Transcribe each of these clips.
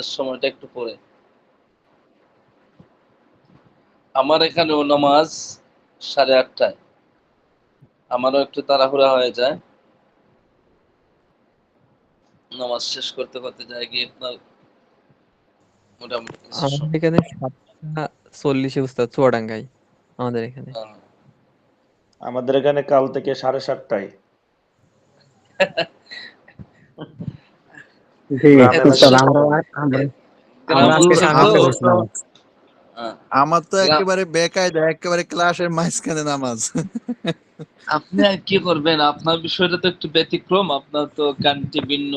আমাদের সময়টা একটু পরে। আমার এখানেও নামাজ 8:30টায়। আমারও একটু তাড়াহুড়া হয়ে যায়। নামাজ শেষ করতে যায় গিয়ে আপনার মোটামুটি কিছু আমাদের এখানে 7:40 উস্তাদ চুয়াডাঙ্গায় আমাদের এখানে। আমাদের এখানে কাল থেকে 7:30টায়। আমার তো একেবারে বেকায়দা, একেবারে ক্লাসের মাঝখানে নামাজ। আপনি আর কি করবেন, আপনার বিষয়টা তো একটু ব্যতিক্রম, আপনার তো কান্ট্রি ভিন্ন,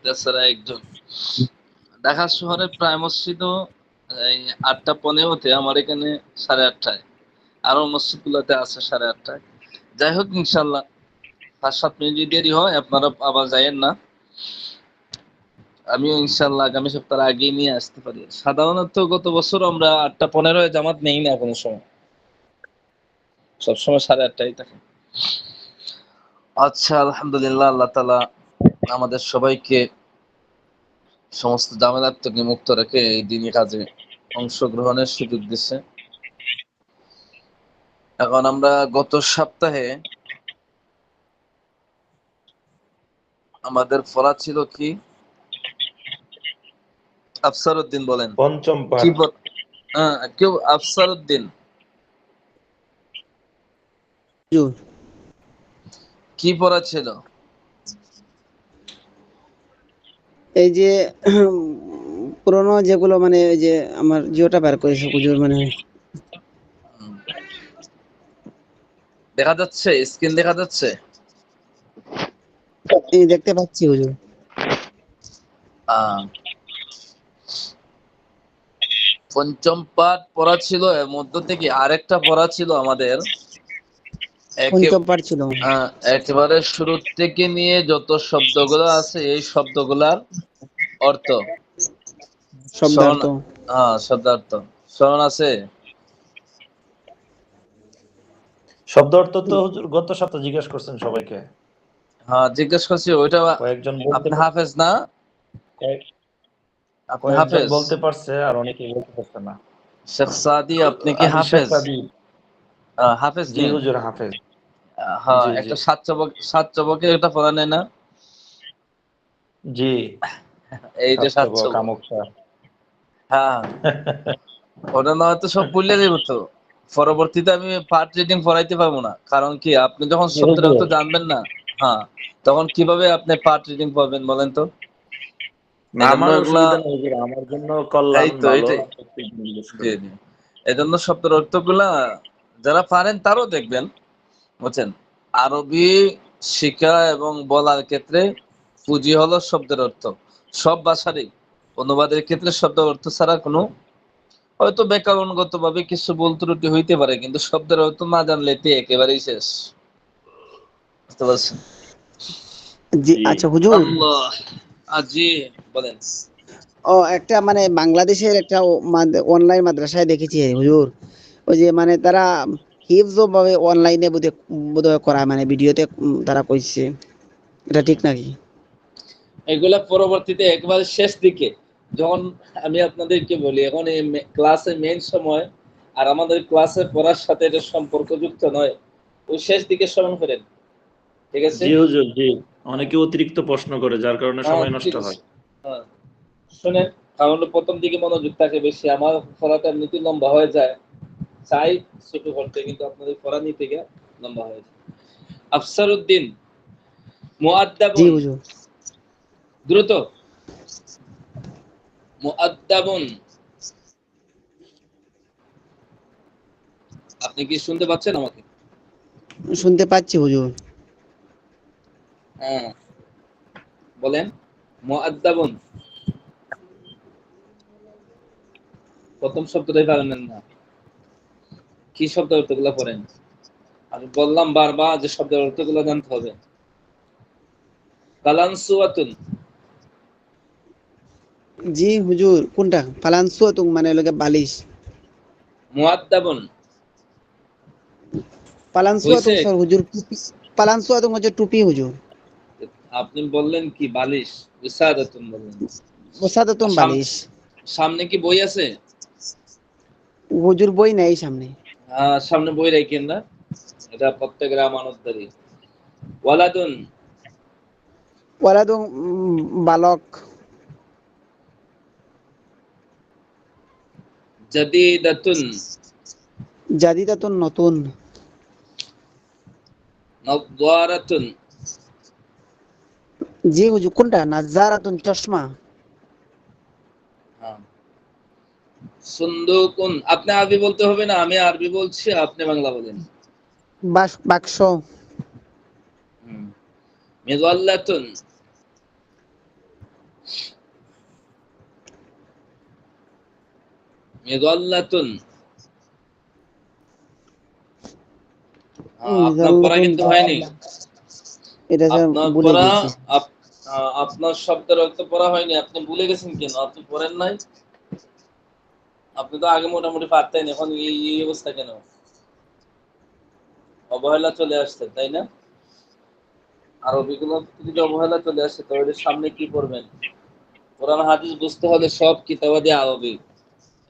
তাছাড়া একজন ঢাকা শহরের প্রায় মসজিদও 8:15-তে, আমার এখানে 8:30টায়, আরো মসজিদ গুলোতে আছে 8:30টায়। যাই হোক, ইনশাল্লাহ 5-7 মিনিট যদি দেরি হয় আপনারা আবার যাইয়েন না, আমিও ইনশাল্লাহ আগামী সপ্তাহের আগেই নিয়ে আসতে পারি। সাধারণত গত বছর আমরা 8:15-য় জামাত নেই না কোনো সময়, সবসময় 8:30টাই থাকে। আচ্ছা, আলহামদুলিল্লাহ, আল্লাহ তাআলা আমাদের সবাইকে সমস্ত ঝামেলার থেকে মুক্ত রেখে এই দিনই কাজে অংশগ্রহণের সুযোগ দিচ্ছে। এখন আমরা গত সপ্তাহে আমাদের পড়া ছিল কি? আফসার উদ্দিন বলেন। পঞ্চম কি পাঠ। কেউ আফসার উদ্দিন কি পড়া ছিল? এই যে পুরনো যেগুলো, মানে ওই যে আমার জিওটা বের করেছে হুজুর, মানে দেখা যাচ্ছে, স্ক্রিন দেখা যাচ্ছে? এই দেখতে পাচ্ছি হুজুর। পঞ্চম পাঠ পড়া ছিল, এর মধ্য থেকে আরেকটা পড়া ছিল আমাদের পঞ্চম পাঠ ছিল। একেবারে শুরু থেকে নিয়ে যত শব্দগুলো আছে এই শব্দগুলার অর্থ, শব্দার্থ। শব্দার্থ স্মরণ আছে? শব্দ অর্থ তো হুজুর গত সপ্তাহে জিজ্ঞেস করছেন সবাইকে। হ্যাঁ, জিজ্ঞেস করছি। ওইটা কয়েকজন আপনি হাফেজ না? আপনি কয়েকজন হাফেজ? বলতে পারছে আর অনেকেই বলতে পারছে না। শেখ সাদি, আপনি কি আমি শেখ হাফেজ? সাদি। হাফেজ জি নেই? হুজুর, হাফেজ। হ্যাঁ, জি জি একটা সাত চবকের একটা পড়া নেই না? জি, এই যে সাত চবক, কামুকটা। হ্যাঁ, ওটা না হয়তো সব ভুলে দেব তো, পরবর্তীতে আমি পার্ট রিডিং পড়াইতে পারবো না। কারণ কি, আপনি যখন শব্দের অর্থ জানবেন না, হ্যাঁ, তখন কিভাবে আপনি পার্ট রিডিং পড়বেন বলেন তো? আমার অসুবিধা নেই হুজুর, আমার জন্য কল্যাণ, ভালো। জি জি, এজন্য শব্দের অর্থগুলা যারা পারেন তারও দেখবেন, বুঝছেন? আরবি শিক্ষা এবং বলার ক্ষেত্রে পুঁজি হলো শব্দের অর্থ। সব ভাষারই অনুবাদের ক্ষেত্রে শব্দ অর্থ ছাড়া কোনো, হয়তো ব্যাকরণগত ভাবে কিছু ভুল ত্রুটি হইতে পারে, কিন্তু শব্দের অর্থ না জানলে তো একেবারেই শেষ। বুঝতে পারছেন? জি, আচ্ছা হুজুর। আল্লাহ, জি বলেন। একটা মানে বাংলাদেশের একটা অনলাইন মাদ্রাসায় দেখেছি হুজুর, ওই যে মানে তারা হিফজ ভাবে অনলাইনে বোধহয় করায়, মানে ভিডিওতে তারা কইছে, এটা ঠিক নাকি? এগুলা পরবর্তীতে একবার শেষ দিকে, যখন আমি আপনাদেরকে বলি, এখন এই ক্লাসে মেইন সময় আর আমাদের ক্লাসে পড়ার সাথে এটা সম্পর্কযুক্ত নয়, ওই শেষ দিকে স্মরণ করেন, ঠিক আছে? জি হুজুর, জি। অনেকে অতিরিক্ত প্রশ্ন করে, যার কারণে সময় নষ্ট হয়। শুনেন, কারণ প্রথম দিকে মনোযোগ থাকে বেশি, আমার পড়াটা নীতি লম্বা হয়ে যায়, চাই ছোট করতে, কিন্তু আপনাদের পড়া নিতে গিয়ে লম্বা হয়ে যায়। আফসার উদ্দিন মুআদ্দাবুন, দ্রুত, মুআদ্দাবুন। আপনি কি শুনতে পাচ্ছেন আমাকে? শুনতে পাচ্ছি হুজুর। হ্যাঁ, বলেন। মুআদ্দাবুন, প্রথম শব্দটাই পারেন না, কি শব্দ অর্থগুলো পড়েন? আমি বললাম বারবার যে শব্দের অর্থগুলো জানতে হবে। কালানসুয়াতুন, জি হুজুর, কোনটা? ফালানসুয়াতুন মানে লোকে বালিশ। মুআদ্দাবুন, পালানসুয়াতুন স্যার হুজুর, পালানসুয়াতুন হচ্ছে টুপি হুজুর। আপনি বললেন কি বালিশ? উসাদাতুন বললেন। ওসাদাতুন বালিশ। সামনে কি বই আছে? হুজুর বই নাই সামনে। সামনে বই রাখেন না, এটা প্রত্যেকের আমানতদারি। ওয়ালাদুন ওয়ালাদুন বালক। জাদিদাতুন জাদিদাতুন নতুন। নাযযারাতুন জি হুজুর কোনটা? নাযারাতুন চশমা। হ্যাঁ। সুন্দুকুন, আপনি আরবি বলতে হবে না, আমি আরবি বলছি, আপনি বাংলা বলেন। বাক্স। মিযাল্লাতুন মিযাল্লাতুন আপনার পড়া মিজাল্লাতুন কিন্তু হয়নি। এটা স্যার আপনার ভুলে পড়া গেছি। আপনার শব্দের অর্থ পড়া হয়নি, আপনি ভুলে গেছেন কেন? আপনি পড়েন নাই? আপনি তো আগে মোটামুটি পারতেন, এখন এই অবস্থা কেন? অবহেলা চলে আসছে, তাই না? আরবিগুলো যদি অবহেলা চলে আসে তাহলে সামনে কি পড়বেন? কোরআন হাদিস বুঝতে হলে সব কিতাবাদি আরবি।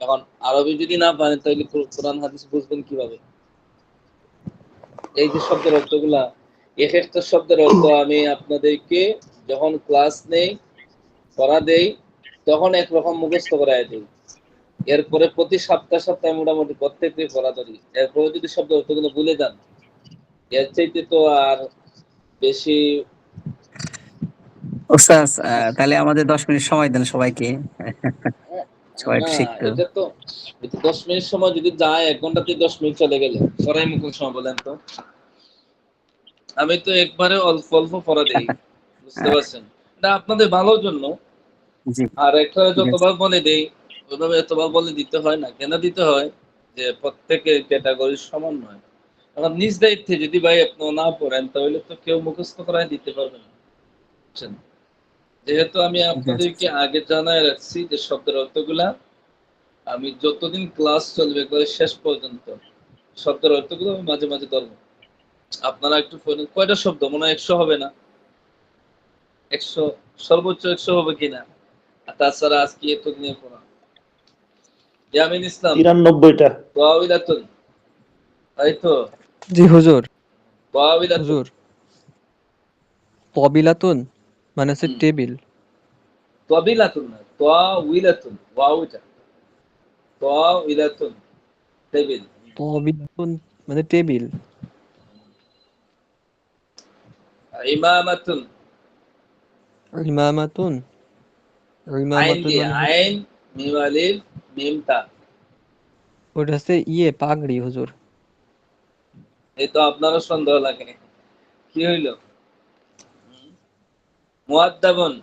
এখন আরবি যদি না পারেন তাহলে কোরআন হাদিস বুঝবেন কিভাবে? এই যে শব্দের অর্থগুলা, এক একটা শব্দের অর্থ আমি আপনাদেরকে যখন ক্লাস নেই, পড়া দেই, তখন একরকম মুখস্থ করায় দিই। এরপরে প্রতি সপ্তাহে মোটামুটি প্রত্যেকটি পড়া ধরি। এরপরে যদি শব্দ অর্থগুলো ভুলে যান, এর চাইতে তো আর বেশি। ওস্তাদ তাহলে আমাদের 10 মিনিট সময় দেন সবাইকে, সবাই না, একটু শিখতে। এটা 10 মিনিট সময় যদি যায়, 1 ঘন্টাতে 10 মিনিট চলে গেলে পড়াই মুখের সময় বলেন তো। আমি তো একবারে অল্প অল্প পড়া দেই, বুঝতে আহ, পারছেন? এটা আপনাদের ভালোর জন্য। জি আর একটা ঠিক আছে। যতবার বলে দেই, ওইভাবে এতবার বলে দিতে হয় না। কেন দিতে হয়? যে প্রত্যেকের ক্যাটাগরি সমান নয়। এখন নিজ দায়িত্বে যদি ভাই আপনি না পড়েন তাহলে তো কেউ মুখস্থ করায় দিতে পারবে না, বুঝছেন? যেহেতু আমি আপনাদেরকে আগে জানায় রাখছি যে শব্দের অর্থগুলা আমি যতদিন ক্লাস চলবে করে শেষ পর্যন্ত শব্দের অর্থগুলো আমি মাঝে মাঝে ধরবো। আপনারা একটু পড়েন। কয়টা শব্দ? মনে হয় 100 হবে না? 100, সর্বোচ্চ 100 হবে কিনা? আর তাছাড়া আজকে এত নিয়ে পড়া। ইয়ামিন ইসলাম 93টা। ওয়াবিলাতুন, তাই তো? জি হুজুর। ওয়াবিলাতুন। হুজুর কবিলাতুন মানে হচ্ছে হুম, টেবিল। তাবিলাতুন না, তাওবিলাতুন, ওয়াউটা। তাওবিলাতুন, টেবিল। কবিলাতুন মানে টেবিল। ইমামাতুন, ইমামাতুন। আইন ইমামাতুন দিয়ে, মানে আইন মিম আলিফ মিম তা। ওটা হচ্ছে পাগড়ি হুজুর। এই তো আপনারও সন্দেহ লাগে, কি হইল? মুআদ্দাবুন,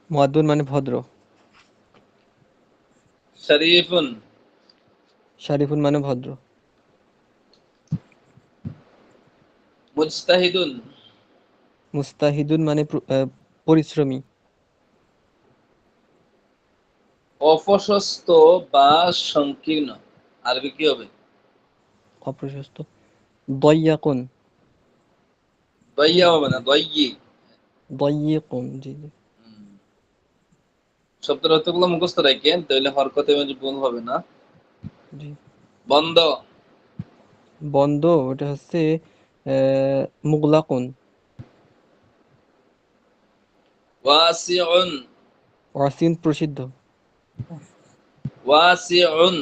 মুয়াদ্দুন মানে ভদ্র। শরীফুন, শারিফুন মানে ভদ্র। মুজতাহিদুন, মুস্তাহিদুন মানে পরিশ্রমী। অপ্রশস্ত বা সংকীর্ণ। আরবি কি হবে? অপ্রশস্ত। দয়্যাকুন। দইয়া হবে না, দইয়ি। দয়্যিকুন জি জি। শব্দের অর্থগুলো মুখস্থ রাখেন, তাহলে হরকতে মাঝে ভুল হবে না। জি। বন্ধ, বন্ধ ওটা হচ্ছে মুগলাকুন। ওয়াসিউন, ওয়াসিন প্রসিদ্ধ। ওয়াসিউন,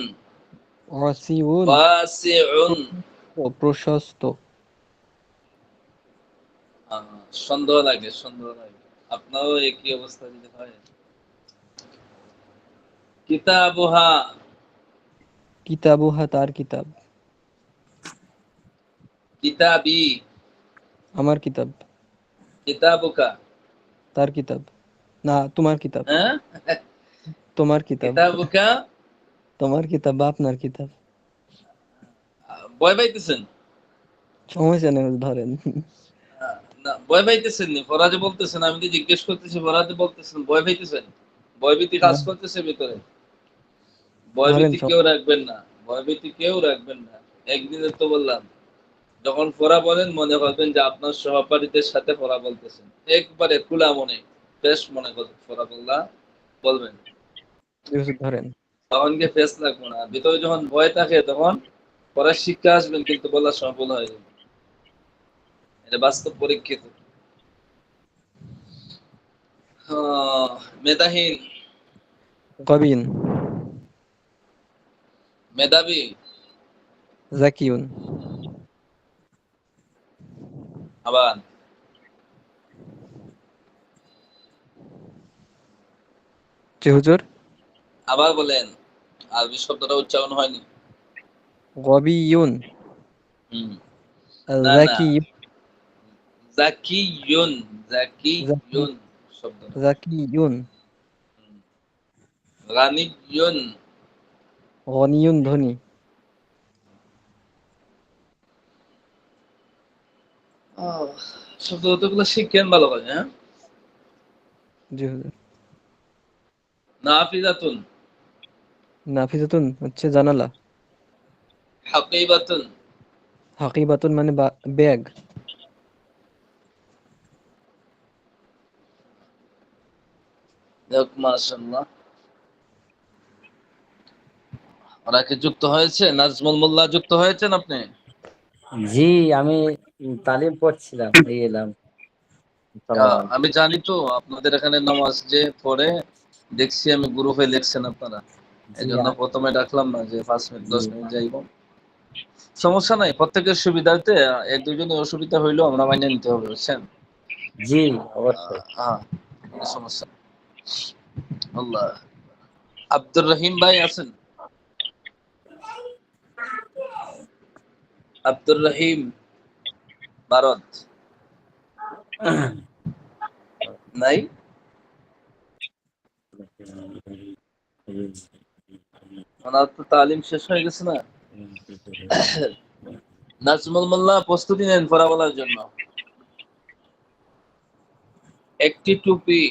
ওয়াসিউন ওয়াসিউন। প্রশস্ত। সন্দেহ লাগে, সন্দেহ লাগে। আপনারও একই অবস্থা যদি হয়। কিতাবুহা, কিতাবুহা তার কিতাব। কিতাবি, আমার কিতাব। কিতাবুকা, তার কিতাব। না তোমার কিতাব। হ্যাঁ? তোমার কিতাব। কিতাবুকা। তোমার কিতাব বা আপনার কিতাব। ভয় পাইতেছেন? সমস্যা নেই ধরেন। না, ভয় পাইতেছেন নি? ফরাজে বলতেছেন, আমি তো জিজ্ঞেস করতেছি, ফরাজে বলতেছেন ভয় পাইতেছেন? ভয়ভীতি কাজ না, করতেছে ভিতরে? ধরেন ভয়ভীতি কেউ রাখবেন না, ভয়ভীতি কেউ রাখবেন না। একদিনের তো বললাম, যখন পড়া বলেন মনে করবেন যে আপনার সহপাঠীদের সাথে পড়া বলতেছেন, একবারে খোলা মনে, বেশ মনে করে পড়া বললা। বলবেন। জি হুজুর ধরেন। তখন গিয়ে ফেস লাগবে না, ভিতরে যখন ভয় থাকে তখন পরে শিক্ষা আসবেন কিন্তু বলার সময় ভুল হয়ে যাবে। এটা বাস্তব পরীক্ষিত। মেধাহীন, গবিন, মেধাবী, জাকিউন, আবার জি হুজুর। আবার বলেন, আরবি শব্দটা উচ্চারণ হয়নি। গবিয়ুন, হুম, না না, জাকি, জাকিয়ুন, জাকি, জাকিয়ুন শব্দটা। জাকিয়ুন, হুম, গানিয়ুন। গনিয়ুন ধনী। শব্দ অর্থগুলো শিখেন ভালো করে, হ্যাঁ। জি হুজুর। নাফিজাতুন, নাফিজাতুন হচ্ছে জানালা। হাকিবাতুন, হাকিবাতুন মানে ব্যাগ। যাক মাশাআল্লাহ। ওরা কি যুক্ত হয়েছে? নাজমুল মোল্লা যুক্ত হয়েছেন আপনি? জি, আমি তালিম পড়ছিলাম, এই এলাম। আসসালামু আলাইকুম। আমি জানি তো আপনাদের এখানে নামাজ যে পড়ে, দেখছি আমি গ্রুপে লিখছেন আপনারা। জি এই জন্য প্রথমে ডাকলাম না যে 5 মিনিট জি 10 মিনিট যাইব। সমস্যা নাই, প্রত্যেকের সুবিধার্থে এক দুজনের অসুবিধা হইলেও আমরা মাইনে নিতে হবে, বুঝছেন? জি, অবশ্যই। হ্যাঁ, কোনো সমস্যা নেই। আল্লাহ। আব্দুর রহিম ভাই আছেন? আব্দুর রহিম, ভারত। নাই? ওনার তো তালিম শেষ হয়ে গেছে না? নাজমুল মোল্লা প্রস্তুতি নেন পড়া বলার জন্য। একটি টুপি,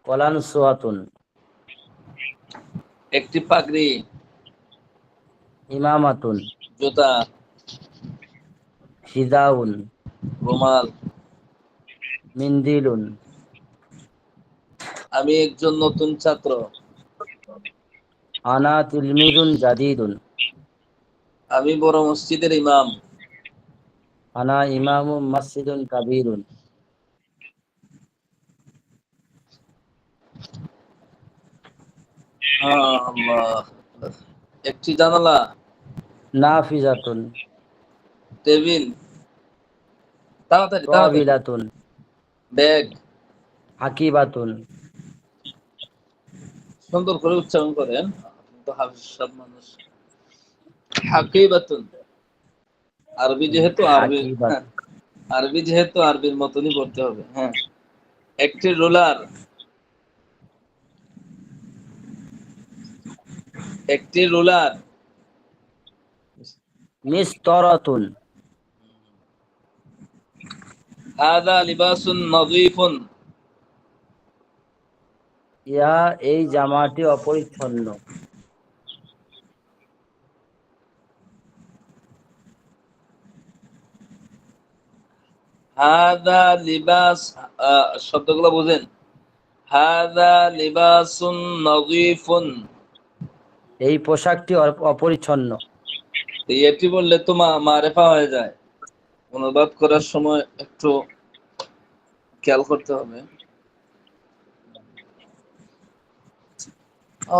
কলান সুয়াতুন, একটি পাগড়ি, ইমামাতুন, জুতা, হিদাউন, রুমাল। মিন্দিলুন, আমি একজন নতুন ছাত্র। আনা তিলমিজুন জাদিদুন, আমি বড় মসজিদের ইমাম। আনা ইমামু মসজিদুন কাবীরুন, আল্লাহ। একটি জানালা, নাফিজাতুন, টেবিল, তাড়াতাড়ি তাড়াতাড়ি, তাবিলাতুন, ব্যাগ। হাকিবাতুন, সুন্দর করে উচ্চারণ করেন, আপনি তো হাফিজ সব মানুষ। হাকিবাতুন, আরবি যেহেতু আরবি, হ্যাঁ, হাকিবাতুন, আরবি যেহেতু আরবির মতনই পড়তে হবে, হ্যাঁ। একটি রোলার, একটি রোলার, মিস্তরাতুন, হাদা লিবাসুন নযীফুন। ইয়া এই জামাটি অপরিচ্ছন্ন। হাদা লিবাস, শব্দগুলো বুঝেন। হাদা লিবাসুন নযীফুন। এই পোশাকটি অপরিচ্ছন্ন। এটি বললে তো মারেফা হয়ে যায়, অনুবাদ করার সময় একটু খেয়াল করতে হবে।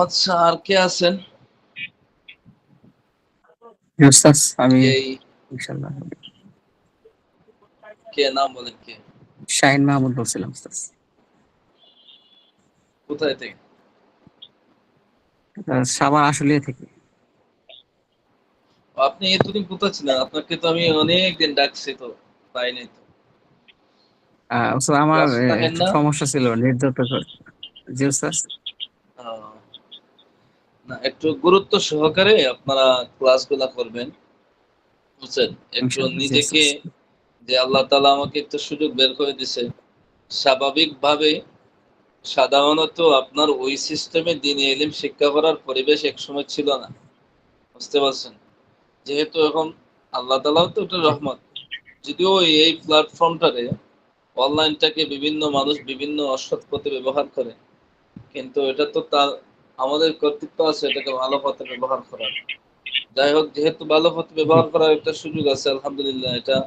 আচ্ছা, আর কে আছেন? উস্তাদ আমি এই ইনশাআল্লাহ কে, নাম বলেন কে? শাহিন মাহমুদ বলছিলাম উস্তাদ। কোথায় থেকে? সাভার আশুলিয়া থেকে। আপনি এতদিন কোথায় ছিলেন? আপনাকে তো আমি অনেক দিন ডাকছি, তো পাই নাই তো। উস্তাদ আমার ক্লাস থাকেন একটু না? সমস্যা ছিল নেট যত। জি উস্তাদ। আহ, না, একটু গুরুত্ব সহকারে আপনারা ক্লাসগুলা করবেন, বুঝছেন? একটু ইনশাআল্লাহ জি নিজেকে, উস্তাদ। যে আল্লাহ তাআলা আমাকে একটু সুযোগ বের করে দিছে, স্বাভাবিকভাবে, সাধারণত আপনার ওই সিস্টেমে দ্বীনি ইলম শিক্ষা করার পরিবেশ একসময় ছিল না, বুঝতে পারছেন? যেহেতু এখন আল্লাহ তাআলাও তো একটা জি রহমত, যদিও এই প্ল্যাটফর্মটারে অনলাইনটাকে বিভিন্ন মানুষ বিভিন্ন অসৎ পথে ব্যবহার করে, কিন্তু এটা তো তার আমাদের কর্তৃত্ব আছে এটাকে ভালো পথে ব্যবহার করার। যাই হোক, যেহেতু ভালো পথে ব্যবহার করার একটা সুযোগ আছে, আলহামদুলিল্লাহ, এটা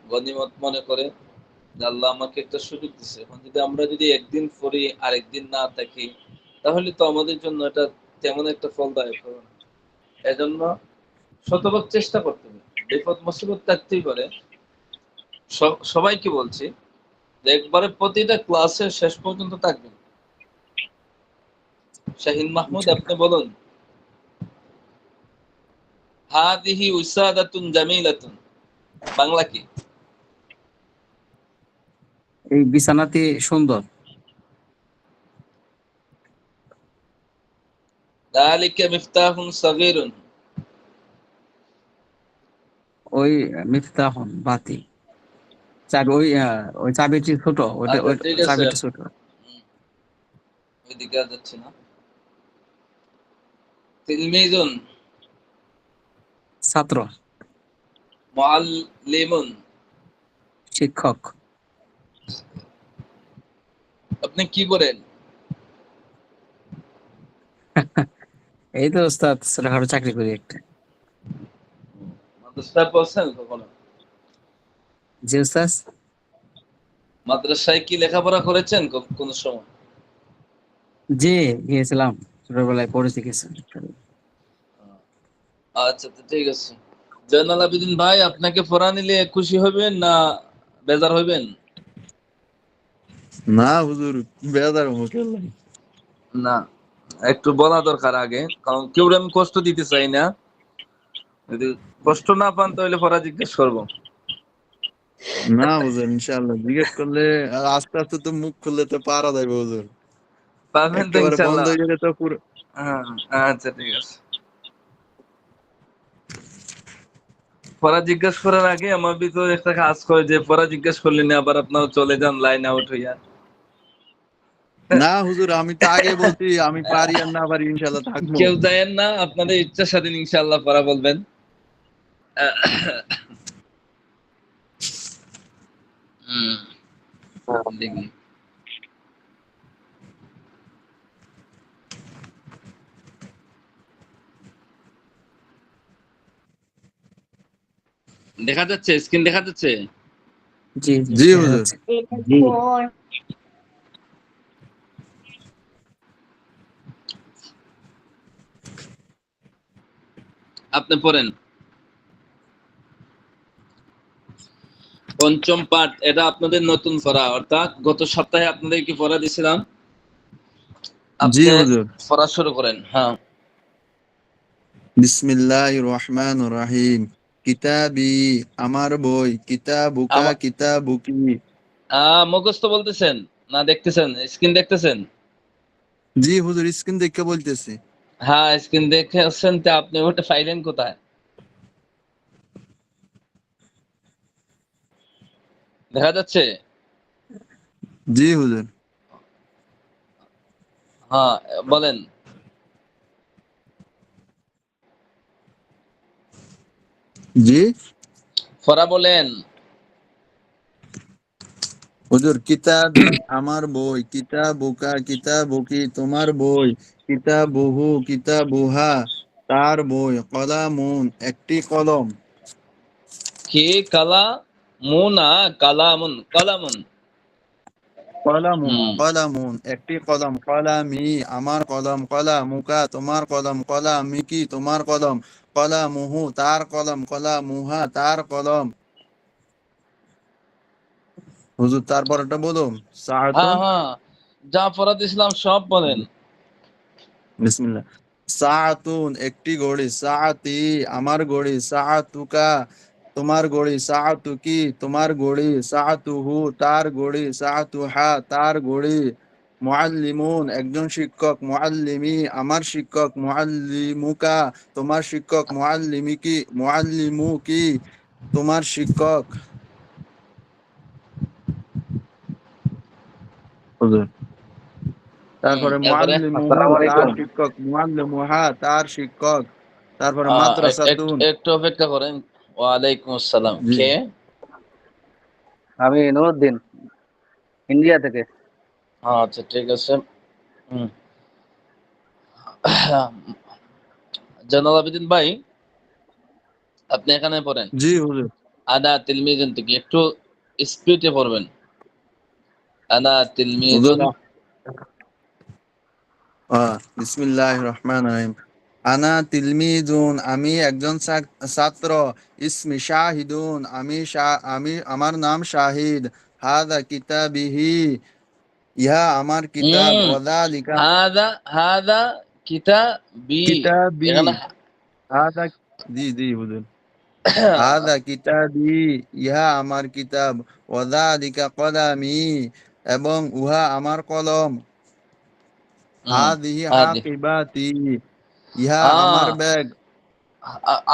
গনিমত মনে করে যে আল্লাহ আমাকে একটা সুযোগ দিচ্ছে। এখন আমরা যদি একদিন পড়ি আর একদিন না থাকি, তাহলে তো আমাদের জন্য এটা তেমন একটা ফলদায়ক হবে না। এজন্য শতভাগ চেষ্টা করতে হবে। বিপদ মুসিবত থাকতেই পারে, সবাইকে বলছি যে একবারে প্রতিটা ক্লাসের শেষ পর্যন্ত থাকবেন। শাহিন মাহমুদ, আপনি বলুন। হাদিহি উসাদাতুন জামিলাতুন, বাংলা কি? এই বিছানাটি সুন্দর। যালিকা মিফতাহুন সাগীরুন, ওই মিফতাহুন বাতি, চাবি, ওই চাবিটি ছোট, ওইটা আচ্ছা ওই ঠিক আছে, চাবিটি ছোট। ওইদিকে আর যাচ্ছি না। তিলমিজুন, ছাত্র, মুআল্লিমুন, শিক্ষক। আপনি কি করেন? এই তো ওস্তাদ, ছোটখাটো চাকরি করি একটা। মাদ্রাসায় পড়ছেন কখনো? জি ওস্তাদ। মাদ্রাসায় কি লেখাপড়া করেছেন কোন সময়? জি, গিয়েছিলাম, ছোটবেলায় পড়েছি কিছু। আচ্ছা, তো ঠিক আছে। জয়নাল আবেদিন ভাই, আপনাকে পড়া নিলে খুশি হবেন না বেজার হইবেন? না হুজুর, বেজার মুখে লাই। না, একটু বলা দরকার আগে, কারণ কেউ আমি কষ্ট দিতে চাই না। যদি কষ্ট না পান তাহলে পড়া জিজ্ঞেস করবো। না হুজুর, ইনশাআল্লাহ জিজ্ঞেস করলে আর আস্তে আস্তে তো মুখ খুললে তো পারা যাবে হুজুর। পারবেন তো একেবারে বন্ধ ইনশাল্লাহ? হয়ে গেলে তো পুরো। হ্যাঁ, আচ্ছা ঠিক আছে। পড়া জিজ্ঞেস করার আগে আমার ভিতরে একটা কাজ করে যে পড়া জিজ্ঞেস করলেন না আবার আপনারা চলে যান লাইন আউট হইয়া। না হুজুর, আমি তো আগে বলছি আমি পারি আর না পারি ইনশাআল্লাহ থাকবো। কেউ যায়েন না, আপনাদের ইচ্ছা স্বাধীন, ইনশাআল্লাহ পড়া বলবেন। হুম, দেখি। দেখা যাচ্ছে? স্ক্রিন দেখা যাচ্ছে? জি জি, জি দেখা হুজুর। যাচ্ছে। আপনি পড়েন। পঞ্চম পাঠ, এটা আপনাদের নতুন পড়া, অর্থাৎ গত সপ্তাহে আপনাদের কি পড়া দিয়েছিলাম, জি আপনি হুজুর। পড়া শুরু করেন। হ্যাঁ। বিসমিল্লাহির রহমানির রহিম। কিতাবি, আমার বই। কিতাবুকা, আমা- কিতাবুকি। মুখস্থ বলতেছেন না দেখতেছেন? স্ক্রিন দেখতেছেন? জি হুজুর, স্ক্রিন দেখে বলতেছি। হ্যাঁ, স্ক্রিন দেখেছেন, তো আপনি ওটা ফাইলেন কোথায়? দেখা যাচ্ছে? জি হুজুর। হ্যাঁ, বলেন। জি পড়া বলেন। হুজুর, কিতাবি, আমার বই। কিতাবুকা, কিতাবুকি, তোমার বই। কিতাবুহু, কিতাবুহা, তার বই। কলামুন, একটি কলম। কি কালা মুনা? কালামুন, কালামুন। কলামুন, হুম। কলামুন, একটি কলম। কলামি, আমার কলম। কলামুকা, তোমার কলম। কলামিকি, তোমার কলম। কলামুহু, তার কলম। কলামুহা, তার কলম। হুজুর, তারপর একটা বলুন। হ্যাঁ সাআতুন। হ্যাঁ, যা পড়া দিয়েছিলাম সব বলেন। বিসমিল্লাহ। সাআতুন, একটি ঘড়ি। সাআতি, আমার ঘড়ি। সাআতুকা, তোমার ঘড়ি। সাআতুকি, তোমার ঘড়ি। সাআতুহু, তার ঘড়ি। সাআতুহা, তার ঘড়ি। মুআল্লিমুন, একজন শিক্ষক। মুআল্লিমি, আমার শিক্ষক। মুআল্লিমুকা, তোমার শিক্ষক। মুআল্লিমিকি, মুআল্লিমুকি, তোমার শিক্ষক। হুজুর, তারপরে এরপরে মুআল্লিমুহু, আসসালামু তার আলাইকুম। শিক্ষক। মুআল্লিমুহা, তার শিক্ষক। তারপরে মাদ্রাসাতুন। একটু অপেক্ষা করেন। ওয়ালাইকুম আসসালাম। জি কে? আমি নুরুদ্দিন। ইন্ডিয়া থেকে। আচ্ছা ঠিক আছে। হুম। জয়নুল আবেদিন ভাই, আপনি এখানে পড়েন। জি হুজুর। আনা তিলমিজুন থেকে একটু স্পিডে পড়বেন। আনা হুজুর তিলমিজুন। বিসমিল্লাহির রহমানির রহিম। আনা তিলমিজুন, আমি একজন ছাত্র। ইসমি শাহিদুন, আমি আমার নাম শাহিদ। হাদা কিতাবিহি, ইহা আমার কিতাব। হুম। ওয়াযালিকা হাদা হাদা কিতাবি। কিতাবি, এখানে হাদা, জি জি হুজুর। হাদা কিতাবি, ইহা আমার কিতাব। ওয়াযালিকা কলামি, এবং উহা আমার কলম। হুম, হাদিহি হাদি। হাকিবাতি, ইহা আমার আহ, ব্যাগ।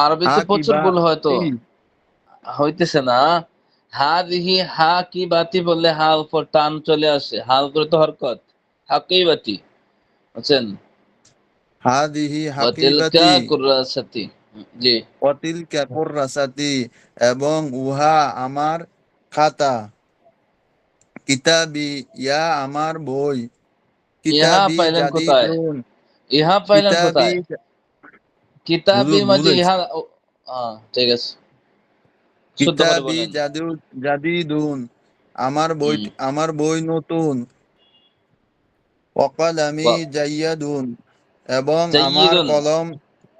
আরবিতে প্রচুর ভুল হয়তো হাকিবাতি, হইতেছে না। হাদিহি হা কি বাতি বললে হা উপর টান চলে আসে, হা উপরে তো হরকত। হাকি বাতি, বুঝছেন? হাদিহি ওয়াতিলকা হাকিবাতি, কুররাসাতি। জি। ওয়াতিলকা কুররাসাতি, এবং উহা আমার খাতা। কিতাবি, ইয়া আমার বই। ইহা কিতাবি পাইলেন কোথায়? জাদিদুন, ইহা পাইলেন কিতাবি, কোথায়? কিতাবি হুজুর ভুল মাঝে হয়েছে। ইহা ঠিক আছে, শুদ্ধ করে কিতাবি বলেন। জাদিদুন, হুম। আমার বই নতুন। ওয়াকালামি ওয়া- জাইয়াদুন, এবং আমার জাইয়িদুন। কলম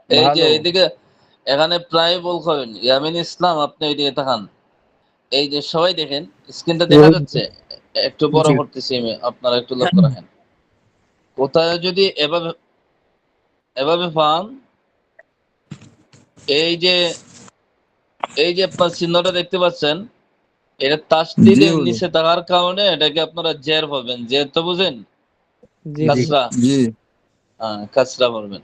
এই যে ভালো। এইদিকে এখানে প্রায় ভুল করেন। ইয়ামিন ইসলাম, আপনি ওইদিকে তাকান। এই যে সবাই দেখেন, স্ক্রিনটা দেখা যাচ্ছে? একটু বড় জি করতেছি আমি, আপনারা একটু লক্ষ্য রাখেন। কোথায় যদি এভাবে এভাবে পান, এই যে আপনার চিহ্নটা দেখতে পাচ্ছেন, এটা জি তাসদিদের হুজুর। নিচে থাকার কারণে এটাকে আপনারা জের পাবেন। জের তো বুঝেন? জি জি। কাসরা। জি কাসরা পাবেন।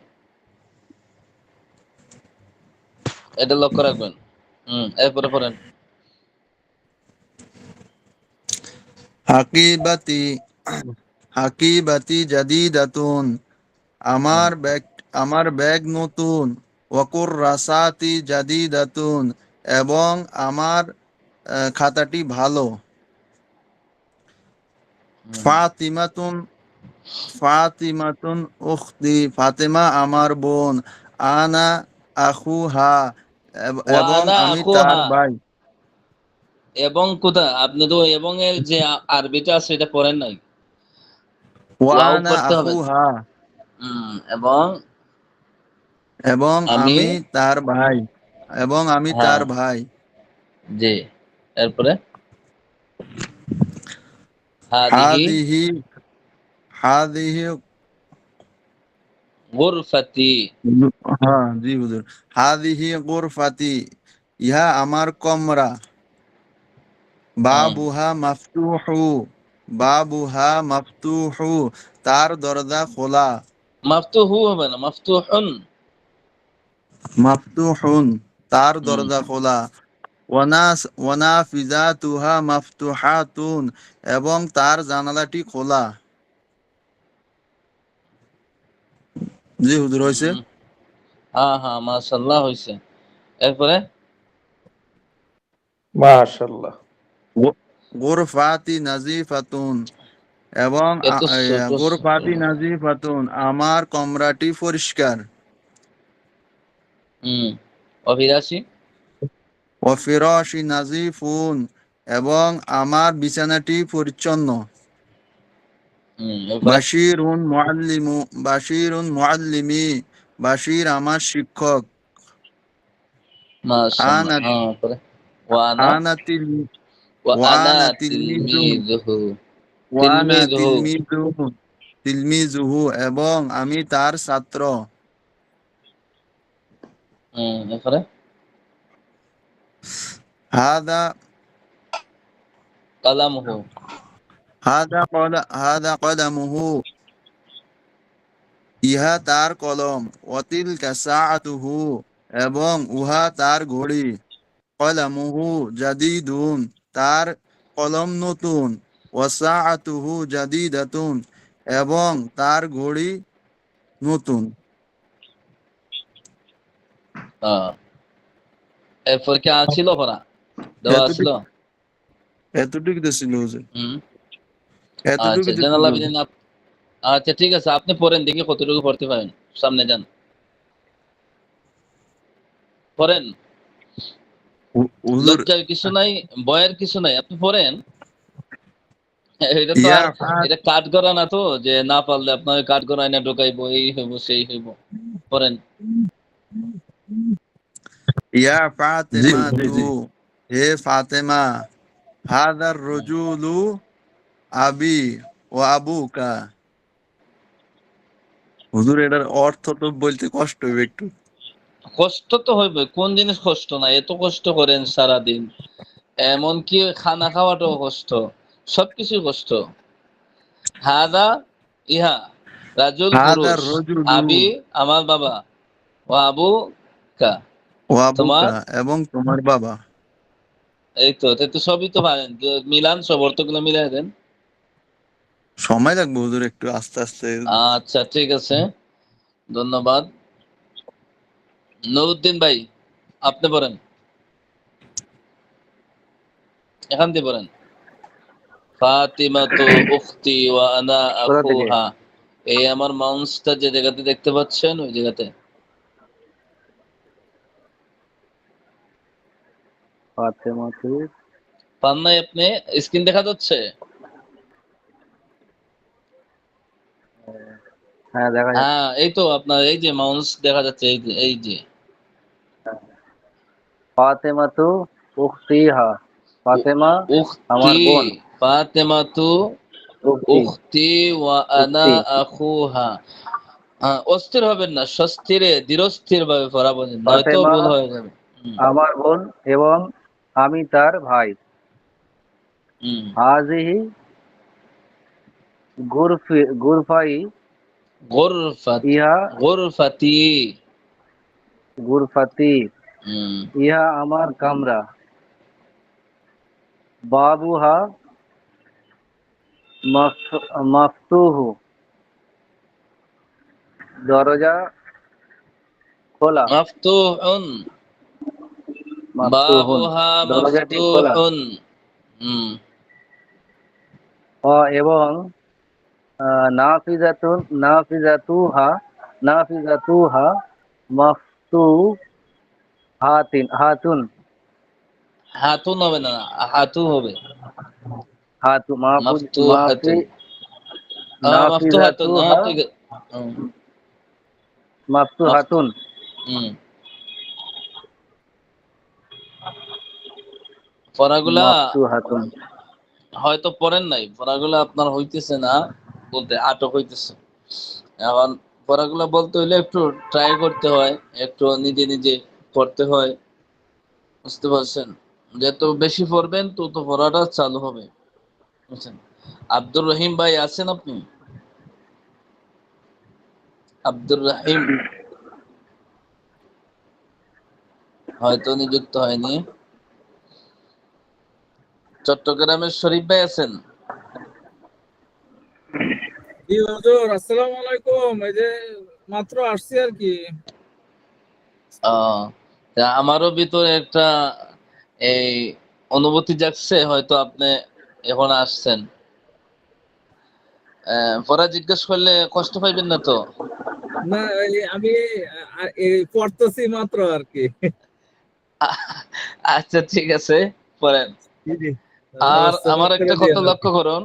এটা লক্ষ্য রাখবেন। এরপরে পড়েন। হাকিবাতি, হাকিবাতি জাদিদাতুন, হুম, আমার ব্যাগ নতুন। ওয়াকুর রাসাতি জাদিদাতুন, এবং আমার খাতাটি ভালো। হুম। ফাতিমাতুন, ফাতিমাতুন উখতি, ফাতেমা আমার বোন। আনা আখুহা, ওয়া এবং আনা আমি তার আখুহা। ভাই। এবং কোথায়? আপনি তো এবং এর যে আরবিটা আছে এটা পড়েন নাই। ওয়াও ওয়ানা পড়তে হবে। আখুহা, এবং এবং আমি। আমি তার ভাই, এবং আমি তার হ্যাঁ, ভাই। জি। এরপরে হাদিহি হাদিহি, হাদিহি, গুরফাতি। হ্যাঁ জি হুজুর। হাদিহি গুরফাতি, ইহা আমার কমরা। হুম। বাবুহা মাফতুহু, বাবুহা মাফতুহু, তার দরজা খোলা। মাফতুহু হবে না, মাফতুহুন। মাফতুহুন, তার হুম, দরজা খোলা। ওয়ানাফিজাতুহা মাফতুহাতুন, এবং তার জানালাটি খোলা। জি হুজুর হয়েছে। হুম। হ্যাঁ হ্যাঁ, মাশাআল্লাহ হইছে। এরপরে মাশাআল্লাহ। গোরফাতি নাজিফাতুন, এবং এত ছোট। গোরফাতি নাজিফাতুন, আমার কমরাটি পরিষ্কার। হুম। অভিলাষী। ওয়াফিরাশি নাজিফুন, এবং আমার বিছানাটি পরিচ্ছন্ন। এরপরে বাশিরুন মুআল্লিমি, বাশির আমার শিক্ষক। মাশাআল্লাহ। আনা এরপরে ওয়ানা আনা তিল ওয়ানা ওয়ানা তিলমিজুন, তিলমিযুহু। ওয়ানা তিলমিযুহু। তিলমিজুন, তিলমিজুহু, এবং আমি তার ছাত্র। এরপরে হাদা কালামুহু। হাদা কলামুহু, ইহা তার কলম। ওয়াতিলকা সাআতুহু, এবং উহা তার ঘড়ি। কলামুহু জাদিদুন, তার কলম নতুন। ওয়াসাআতুহু জাদিদাতুন, এবং তার ঘড়ি নতুন। আহ, এরপর কি ছিল পড়া দেওয়া ছিল? এতটুকু এতটুকু তো ছিল হুজুর। হুম। এতটুকু আচ্ছা তো জানাল সুযোগ। আবেদিন আচ্ছা ঠিক আছে, আপনি পড়েন দেখি কতটুকু পড়তে পারেন। সামনে যান, পড়েন। হুজুর লজ্জার কিছু নাই, ভয়ের কিছু নাই, আপনি পড়েন। এটা তো ইয়া আর ফাত এটা কাঠ করা না তো যে না পারলে আপনার কাঠ করায় না ঢোকাইবো, এই হইব সেই হইব। পড়েন। ইয়া জি ফাতেমা জি তু, জি। হে ফাতেমা, হাদার রজুলু আবি ও আবুকা। হুজুর এটার অর্থ তো বলতে কষ্ট হবে একটু। কষ্ট তো হইবে, কোন জিনিস কষ্ট না? এত কষ্ট করেন সারাদিন, এমনকি খানা খাওয়াটাও কষ্ট, সবকিছু কষ্ট। হাদা, ইহা, রাজুল হাদার পুরুষ, রজুলু আবি আমার বাবা, ও আবু কা ও তোমার। আবুকা এবং তোমার বাবা। এই তো, তাই তো সবই তো পারেন, তো মিলান, সব অর্থগুলো মিলাই দেন। সময় লাগবে হুজুর, একটু আস্তে আস্তে। আচ্ছা ঠিক আছে, ধন্যবাদ। নুরুদ্দিন ভাই, আপনি পড়েন, এখান দিয়ে পড়েন। ফাতিমাতু উখতি ওয়া আনা কোথা থেকে? আখুহা। এই আমার মাউসটা যে জায়গাতে দেখতে পাচ্ছেন ওই জায়গাতে। ফাতেমা তু। পান নাই আপনি? স্ক্রিন দেখা যাচ্ছে? হ্যাঁ দেখা যাচ্ছে। হ্যাঁ এই তো আপনার এই যে মাউস দেখা যাচ্ছে, এই যে এই যে ফাতেমা তু উখতিহা। উ- ফাতেমা আমার উখতি, বোন। ফাতিমাতু উখতি উখতি ওয়া আনা উখতি। আখুহা। অস্থির হবেন না, স্বস্তিরে ধীরস্থির ভাবে পড়া বলেন, নয়তো ফাতেমা ভুল হয়ে যাবে। হুম আমার বোন এবং আমি তার ভাই। হুম। হাজিহি গুরফাই। গোরফাত, ইহা গোরফাতি। গুরফাতি। হুম। ইহা আমার কামরা। বাবুহা মাফতুহু। দরজা খোলা। মাফতুহুন, মাফতুহুন। বাবুহা দরজাটি খোলা। মাফতুহুন। হুম। এবং নাফিজাতুহা নাফিজাতুহা হাতুন। হাতুন হবে না, হাতু হবে। হাতু মাহফুজ মাফি মাফতুহাতুন, মাফতুহাতুন, নাফিজাতুহা ঠিক আছে। হুম, মাফতু, মাফতুহাতুন। হুম। পড়াগুলা মাফতুহাতুন। হয়তো পড়েন নাই, পড়াগুলা আপনার হইতেছে না, বলতে আটক হইতেছে। এখন পড়াগুলা বলতে হইলে একটু ট্রাই করতে হয়, একটু নিজে নিজে পড়তে হয়, বুঝতে পারছেন? যত বেশি পড়বেন তত পড়াটা চালু হবে, বুঝছেন? আব্দুর রহিম ভাই আছেন আপনি? আব্দুর রহিম হয়তো নিযুক্ত হয়নি। চট্টগ্রামের শরীফ ভাই আছেন? জি হুজুর, আসসালামু আলাইকুম। এই যে মাত্র আসছি আর কি। আহ তা আমারও ভিতরে একটা এই অনুভূতি জাগছে, হয়তো আপনি এখন আসছেন। পরে জিজ্ঞেস করলে কষ্ট পাইবেন না তো? না, আমি এই পড়তেছি মাত্র আর কি। আচ্ছা ঠিক আছে, পড়েন। জি জি। আর নামাজটা আমার মাফ করে একটা কথা দিয়েন আর কি। লক্ষ্য করুন,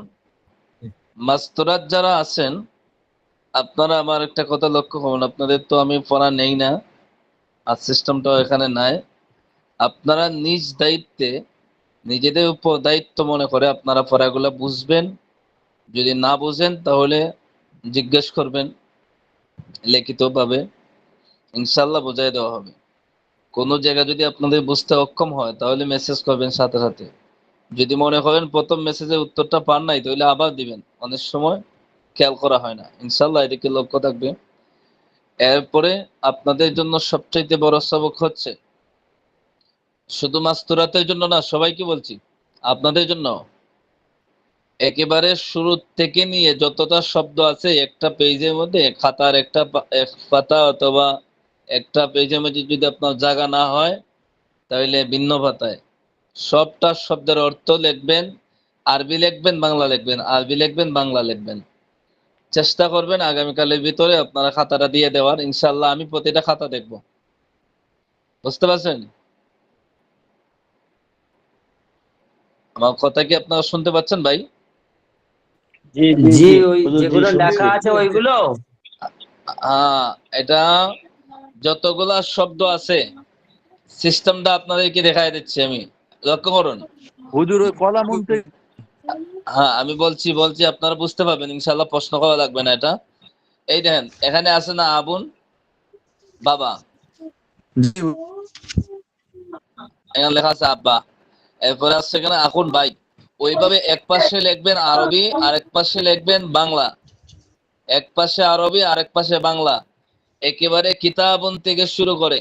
মাস্তুরাত যারা আছেন, আপনারা আমার একটা কথা লক্ষ্য করুন, আপনাদের তো আমি পড়া নেই না, আর সিস্টেমটাও এখানে নাই। আপনারা নিজ দায়িত্বে, নিজেদের উপর দায়িত্ব মনে করে আপনারা পড়াগুলো বুঝবেন। যদি না বুঝেন তাহলে জিজ্ঞেস করবেন লিখিতভাবে, ইনশাল্লাহ বোঝাই দেওয়া হবে। কোনো জায়গা যদি আপনাদের বুঝতে অক্ষম হয় তাহলে মেসেজ করবেন সাথে সাথে। যদি মনে করেন প্রথম মেসেজের উত্তরটা পান নাই তাহলে আবার দিবেন, অনেক সময় খেয়াল করা হয় না। ইনশাল্লাহ এদিকে লক্ষ্য থাকবে। এরপরে আপনাদের জন্য সবচাইতে বড় সবক হচ্ছে, শুধু মাস্তুরাতের জন্য না, সবাইকে বলছি, আপনাদের জন্য, একেবারে শুরু থেকে নিয়ে যতটা শব্দ আছে একটা পেজের মধ্যে, খাতার একটা এক পাতা অথবা একটা পেজের মধ্যে যদি আপনার জায়গা না হয় তাহলে ভিন্ন পাতায় সবটা শব্দের অর্থ লিখবেন, আরবি লিখবেন, বাংলা লিখবেন, আরবি লিখবেন, বাংলা লিখবেন। চেষ্টা করবেন আগামীকালের ভিতরে আপনারা খাতাটা দিয়ে দেওয়ার। ইনশাআল্লাহ আমি প্রতিটা খাতা দেখব। বুঝতে পারছেন? আমার কথা কি আপনারা শুনতে পাচ্ছেন ভাই? জি জি জি, জি ওই হুজুর, জি যেগুলো শুনছি। লেখা আছে ওইগুলো। এটা যতগুলা শব্দ আছে সিস্টেমটা আপনাদেরকে দেখাই দিচ্ছি আমি। লক্ষ্য করুন। হুজুর ওই কলাম উনতে হ্যাঁ, আমি বলছি আপনারা বুঝতে পারবেন ইনশাআল্লাহ, প্রশ্ন করা লাগবে না এটা। এই দেখেন, এখানে আছে না আবুন, বাবা, জি এখানে লেখা আছে আব্বা, এরপরে আছে এখানে আখুন, ভাই। ওইভাবে এক পাশে লিখবেন আরবি আর এক পাশে লিখবেন বাংলা, এক পাশে আরবি আর এক পাশে বাংলা, একেবারে কিতাবুন থেকে শুরু করে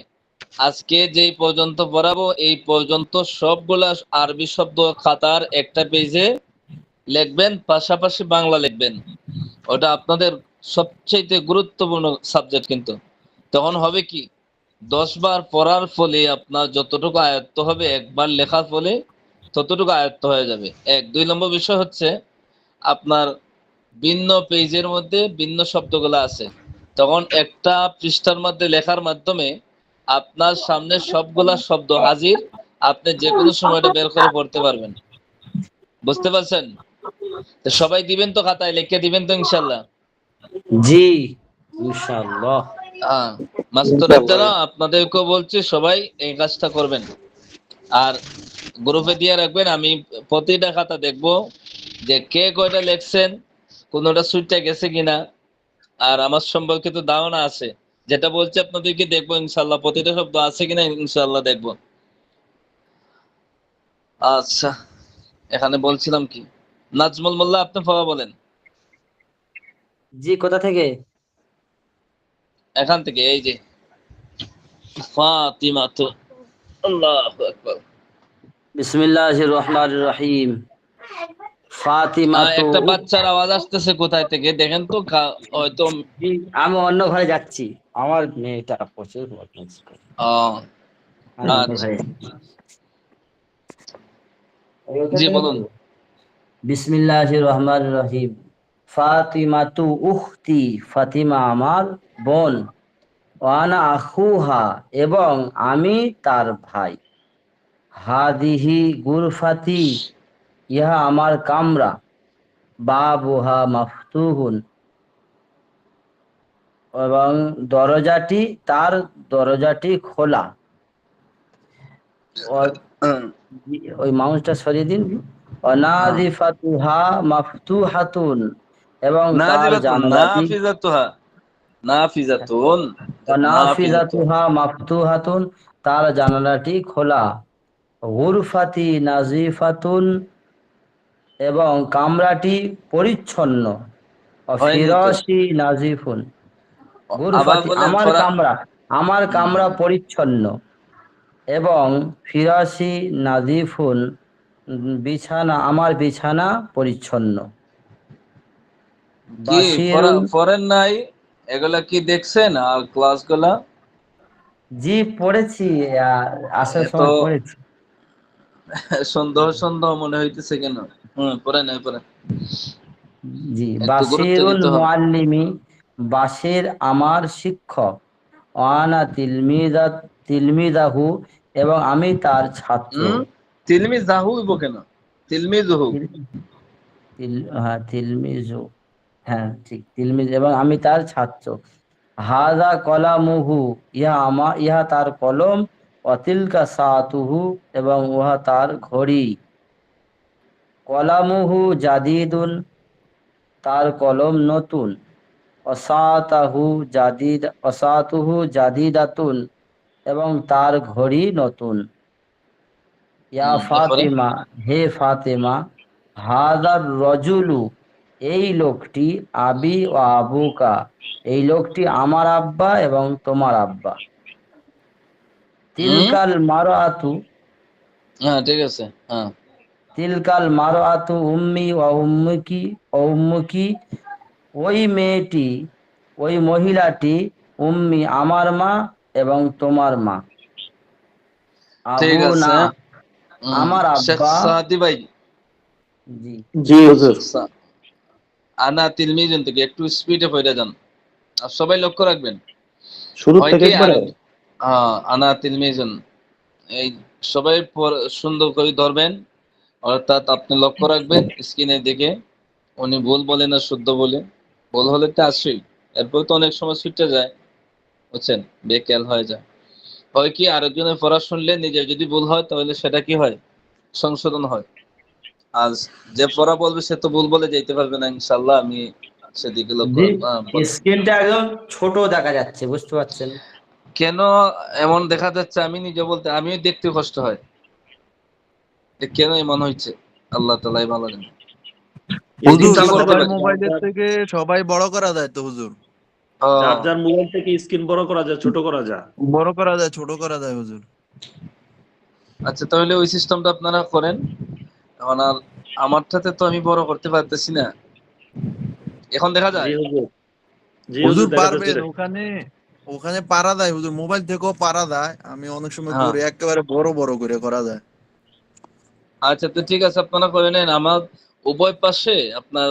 আজকে যেই পর্যন্ত পড়াবো এই পর্যন্ত সবগুলা আরবি শব্দ খাতার একটা পেজে লিখবেন, পাশাপাশি বাংলা লিখবেন। ওটা আপনাদের সবচেয়ে গুরুত্বপূর্ণ সাবজেক্ট। কিন্তু তখন হবে কি, 10 বার পড়ার ফলে আপনার যতটুকু আয়ত্ত হবে, একবার লেখার ফলে ততটুকু আয়ত্ত হয়ে যাবে। 2 নম্বর বিষয় হচ্ছে আপনার ভিন্ন পেজের মধ্যে ভিন্ন শব্দগুলো আছে, তখন একটা পৃষ্ঠার মধ্যে লেখার মাধ্যমে আপনার সামনে সবগুলা শব্দ হাজির, আপনি যে কোনো সময় এটা বের করে পড়তে পারবেন। বুঝতে পারছেন? তো সবাই দিবেন তো, খাতায় লিখে দিবেন তো ইনশাল্লাহ? জি, ইনশাআল্লাহ। হ্যাঁ, মাস্টাররা আপনাদেরকেও বলছি সবাই এই কাজটা করবেন। আর গ্রুপে দিয়ে রাখবেন, আমি প্রতিটা খাতা দেখবো যে কে কয়টা লেখছেন, কোনোটা সুইটটা গেছে কিনা। আর আমার সম্পর্কিত ধারণা আছে, যেটা বলছি আপনাদেরকে দেখবো ইনশাল্লাহ, প্রতিটা শব্দ আছে কিনা ইনশাল্লাহ দেখবো। আচ্ছা, এখানে বলছিলাম কি, নাজমুল মোল্লা আপনি পড়া বলেন। জি, কোথা থেকে? এখান থেকে এই যে ফাতিমা তো, আল্লাহু আকবার। বিসমিল্লাহির রহমানির রহিম। ফাতিমাতু একটা বাচ্চার আওয়াজ আসতেছে কোথায় থেকে দেখেন তো, হয়তো। জি, আমি অন্য ঘরে যাচ্ছি। আমার মেয়েটা প্রচুর বদমাইশি করে। আমি অন্য আচ্ছা, ঘরে যাচ্ছি। জি বলুন। বিসমিল্লাহির রহমানির রহিম। ফাতিমাতু উখতি, ফাতিমা আমার বোন। ওয়ানা আখুহা, এবং আমি তার ভাই। হাদিহি গুরফাতি, ইহা আমার কামরা। বাবুহা মাফতুহুন, এবং দরজাটি খোলা। ওই মাউসটা সরিয়ে দিন। অনাদিফাতুহা মাফতুহাতুন, এবং তার নাজিরাতুন, জানালাটি নাফিজাতুহা, নাফিজাতুন, নাফিজাতুন। অনাফিজাতুহা মাফতুহাতুন, তার জানালাটি খোলা। গুরফাতি নাজিফাতুন, এবং কামরাটি পরিচ্ছন্ন। হয়নি তো, ফিরাশি নাজিফুন, আবার গুরফাতি বলেন আমার ফরা। কামরা, আমার কামরা পরিচ্ছন্ন। এবং ফিরাশি নাজিফুন, আমার বিছানা পরিচ্ছন্ন। কি বাশিরুন, ফরেন নাই? এগুলা কি দেখছেন আর ক্লাসগুলা? জি পড়েছি, আসার এত সময় পড়েছি। সন্দেহ সন্দেহ মনে হইতেছে কেন? পড়েন পড়েন, জি, একটু গুরুত্ব বাশিরুল দিতে হবে। মুআল্লিমি, বাশির আমার শিক্ষক। ওয়ানা তিলমিদাহু, এবং আমি তার ছাত্র। তিলমিজ জাহু হইব কেন? তিলমিজহু। হ্যাঁ, তিলমিজু, হ্যাঁ ঠিক, তিলমিজ, এবং আমি তার ছাত্র। হাদা কলামুহু, ইহা তার কলম। অতিলকা সাতুহু, এবং উহা তার ঘড়ি। কলামুহু জাদিদুন, তার কলম নতুন। অসাতুহু জাদিদাতুন, এবং তার ঘড়ি নতুন। ইয়া এরপরে ফাতিমা, হে ফাতিমা। হাদার রজুলু, এই লোকটি। আবি ও আবুকা, এই লোকটি আমার আব্বা এবং তোমার আব্বা। তিলকাল মারআতু, হ্যাঁ ঠিক আছে, হ্যাঁ। তিলকাল মারআতু উম্মি ওয়া উম্মুকি, ওই মেয়েটি, ওই মহিলাটি। উম্মি আমার মা, এবং তোমার মা। আবু ঠিক না, আছে। আমার শেখ আব্বা। সাদি ভাই, জি জি হুজুর। আনা তিলমিজুন থেকে একটু স্পিডে পড়ে যান, আর সবাই লক্ষ্য রাখবেন। শুরু হয় থেকে কি আর একবারে আনা তিলমিজুন, এই সবাই সুন্দর করে ধরবেন, অর্থাৎ আপনি লক্ষ্য রাখবেন স্ক্রিনের দিকে উনি ভুল বলে না শুদ্ধ বলে। ভুল হলে তো আসেই, এরপর তো অনেক সময় ছুটে যায়, বুঝছেন, বেকেল হয়ে যায়। হয় কি আরেকজনের পড়া শুনলে নিজের যদি ভুল হয় তাহলে সেটা কি হয়, সংশোধন হয়। আর যে পড়া বলবে সে তো ভুল বলে যেতে পারবে না, ইনশাল্লাহ। আমি সেদিকে লক্ষ্য জি, রাখবো। বলেন। স্ক্রিনটা একদম ছোট দেখা যাচ্ছে, বুঝতে পারছেন? কেন এমন দেখা যাচ্ছে আমি নিজে বলতে আমিও দেখতে কষ্ট হয়, যে কেন এমন হয়েছে, আল্লাহ তাআলাই ভালো জানে। স্ক্রিন হুজুর কি চালাতে করতে সবাই পারে পারি? মোবাইলের থেকে সবাই বড় করা যায় তো হুজুর? ও, যার যার মোবাইল থেকে স্ক্রিন বড় করা যায়, ছোট করা যায়। বড় করা যায়, ছোট করা যায় হুজুর। আচ্ছা, তাহলে ওই সিস্টেমটা আপনারা করেন। এখন আর আমারটাতে তো আমি বড় করতে পারতেছি না। এখন দেখা জি যায়? হুজুর, জি হুজুর হুজুর দেখা যাচ্ছে পারবেন, রে। ওখানে ওখানে পারা যায় হুজুর, মোবাইল থেকেও পারা যায়। আমি অনেক সময় হ্যাঁ, করি, একেবারে বড় বড় করে করা যায়। আচ্ছা, তো ঠিক আছে, আপনারা করে নেন। আমার উভয় পাশে আপনার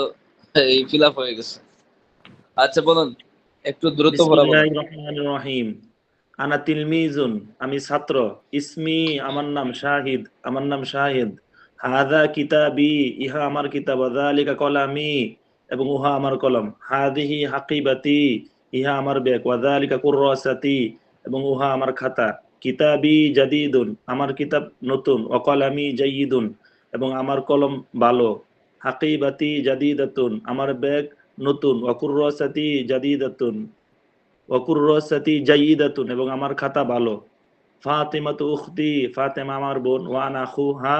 এই ফিল আপ হয়ে গেছে। আচ্ছা বলুন, একটু দ্রুত পড়া বলুন। বিসমিল্লাহির রহমানির রহিম। আনা তিলমিজুন, আমি ছাত্র। ইসমি, আমার নাম শাহিদ, আমার নাম শাহিদ। হাদা কিতাবি, ইহা আমার কিতাব। যালিকা কলামি, এবং উহা আমার কলম। হাদিহি হাকিবাতি, ইহা আমার ব্যাগ। ওয়াযালিকা কুররাসাতি, এবং উহা আমার খাতা। কিতাবি জাদিদুন, আমার কিতাব নতুন। ও কলামি জাইয়িদুন, এবং আমার কলম ভালো। হাকিবাতি জাদিদাতুন, আমার ব্যাগ নতুন। ওয়াকুররাসাতি জাদিদাতুন, ওয়াকুররাসাতি জাইয়িদাতুন, এবং আমার খাতা ভালো। ফাতিমাতু উখতি, ফাতেমা আমার বোন। ওয়া আনা আখুহা,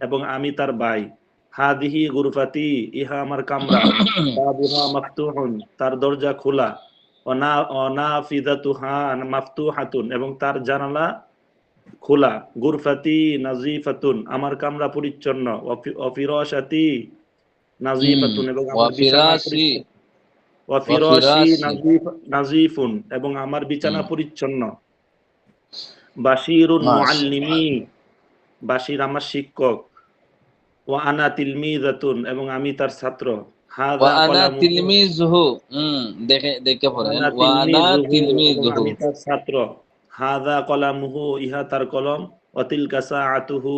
এবং আমি তার ভাই। হাদিহি গুরফাতি, ইহা আমার কামরা। বাবুহা মাফতুহুন, তার দরজা খোলা। অনাফিদাতুহা মাফতুহাতুন, এবং তার জানালা খোলা। গুরফাতি নাজিফাতুন, আমার কামরা পরিচ্ছন্ন। অফিরাশাতি হুম, নাজিফাতুন, এবং আমার বিছানা ওয়াফিরাশি, পরিচ্ছন্ন। ওয়াফিরাশি ওয়াফিরাশি। নাজিফুন, এবং আমার হুম, বিছানা পরিচ্ছন্ন। বাশিরুন মাশাআল্লাহ। মুআল্লিমি, বাশির আমার শিক্ষক। ওয়া আনা তিলমিযাতুন, এবং আমি তার ছাত্র। ওয়া হাযা আনা কলামুহু, তিলমিজুহু। দেখে দেখে ওয়া পড়েন, আনা ওয়া আনা তিলমিযুহু, এবং তিলমিজুহু। আমি তার ছাত্র। হাযা কলামুহু, ইহা তার কলম। ওয়া তিলকা সাআতুহু,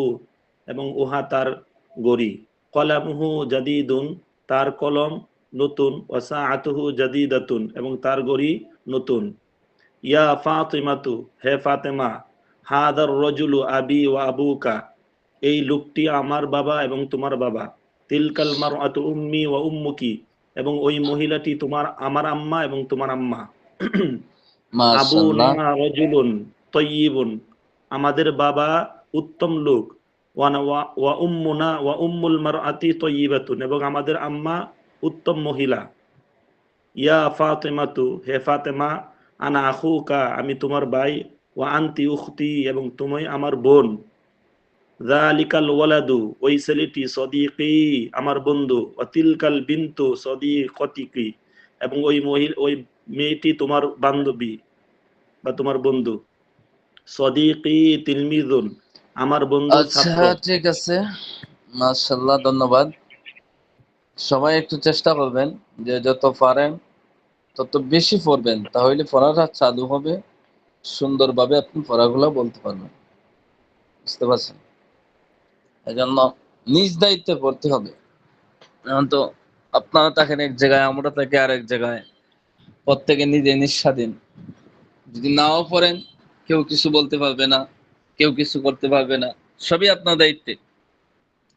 এবং উহা তার ঘড়ি। কলামুহু জাদিদুন, তার কলম নতুন। ওয়া সাআতুহু জাদিদাতুন, এবং তার ঘড়ি নতুন। ইয়া ফাতিমাতু, হে ফাতেমা। হাদার রজুলু আবি ওয়া আবুকা, এই লোকটি আমার বাবা এবং তোমার বাবা। তিলকাল মারআতু উম্মি ওয়া উম্মুকি, এবং ওই মহিলাটি আমার আম্মা এবং তোমার আম্মা। আবুনা মাশাআল্লাহ। রাজুলুন তাইয়্যিবুন, আমাদের বাবা উত্তম লোক। ওয়া উম্মুনা ওয়া উম্মুল মারআতি তাইয়্যিবাতুন, এবং আমাদের আম্মা উত্তম মহিলা। ইয়া ফাতেমাতু, হে ফাতেমা। আনা আখুকা, আমি তোমার ভাই। ওয়া আনতি উখতি, এবং তুমি আমার বোন। যালিকাল ওয়ালাদু, ওই ছেলেটি। সদীকি, আমার বন্ধু। ওয়া তিলকাল বিনতু সদীকতিকি, এবং ওই মেয়েটি তোমার বান্ধবী বা তোমার বন্ধু। সদীকি তিলমিজুন, আমার বন্ধু আচ্ছা, ছাত্র। ঠিক আছে, মাশাআল্লাহ, ধন্যবাদ। সবাই একটু চেষ্টা করবেন যে যত পারেন তত বেশি পড়বেন, তাহলে পড়াটা চালু হবে, সুন্দরভাবে আপনি পড়াগুলো বলতে পারবেন। বুঝতে পারছেন? এজন্য নিজ দায়িত্বে পড়তে হবে। এখন তো আপনারা থাকেন এক জায়গায়, আমরা থাকি আরেক জায়গায়, প্রত্যেকে নিজে নিঃস্বাধীন। যদি নাও পড়েন, কেউ কিছু বলতে পারবে না, কেউ কিছু করতে পারবে না, সবই আপনার দায়িত্বে।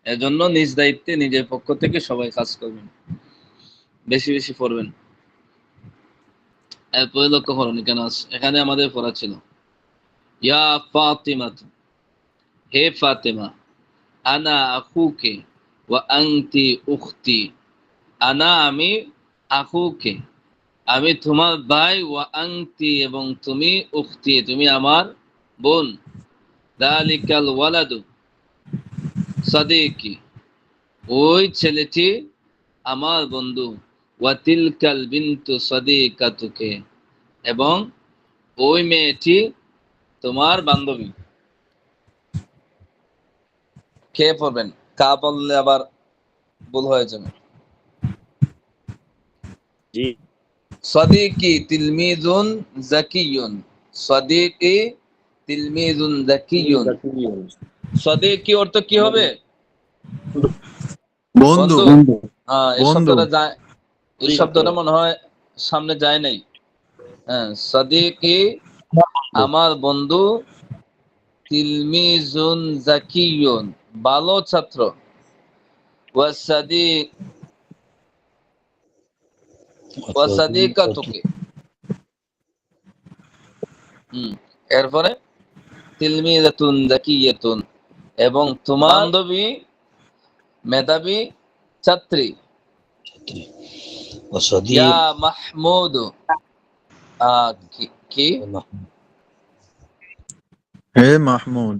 এজন্য নিজ দায়িত্বে নিজের পক্ষ থেকে সবাই কাজ করবেন, বেশি বেশি পড়বেন। এরপরে লক্ষ্য করুন, কেন এখানে আমাদের পড়া ছিল ইয়া ফাতিমা, হে ফাতেমা। আনা আখুকে ওয়া আনতি উখতি, আনা আমি, আখুকে আমি তোমার ভাই, ওয়া আনতি এবং তুমি, উখতি তুমি আমার বোন। যালিকাল ওয়ালাদু সাদিকি, ওই ছেলেটি আমার বন্ধু। ওয়া তিলকাল বিনতু সাদিকাতুকে, এবং ওই মেয়েটি তোমার বান্ধবী। কে পড়বেন? কা বললে আবার ভুল হয়ে যাবে। জি সাদিকি তিলমিজুন জাকিয়ুন, সাদিকি তিলমিজুন জাকিয়ুন। সাদিকি অর্থ কি হবে? বন্ধু। বন্ধু। হ্যাঁ, এই বন্ধু। শব্দটা যায়, এই শব্দটা মনে হয় সামনে যায় নাই। হ্যাঁ, সাদিকি আমার বন্ধু, তিলমিজুন জাকিয়ুন ভালো ছাত্র, ওয়াসাদিক ওয়াসাদিকাতুকি। এরপরে তিলমিজাতুন জাকিয়াতুন এবং তোমার বান্ধবী মেধাবী ছাত্রী। ইয়া মাহমুদ, কি হে মাহমুদ।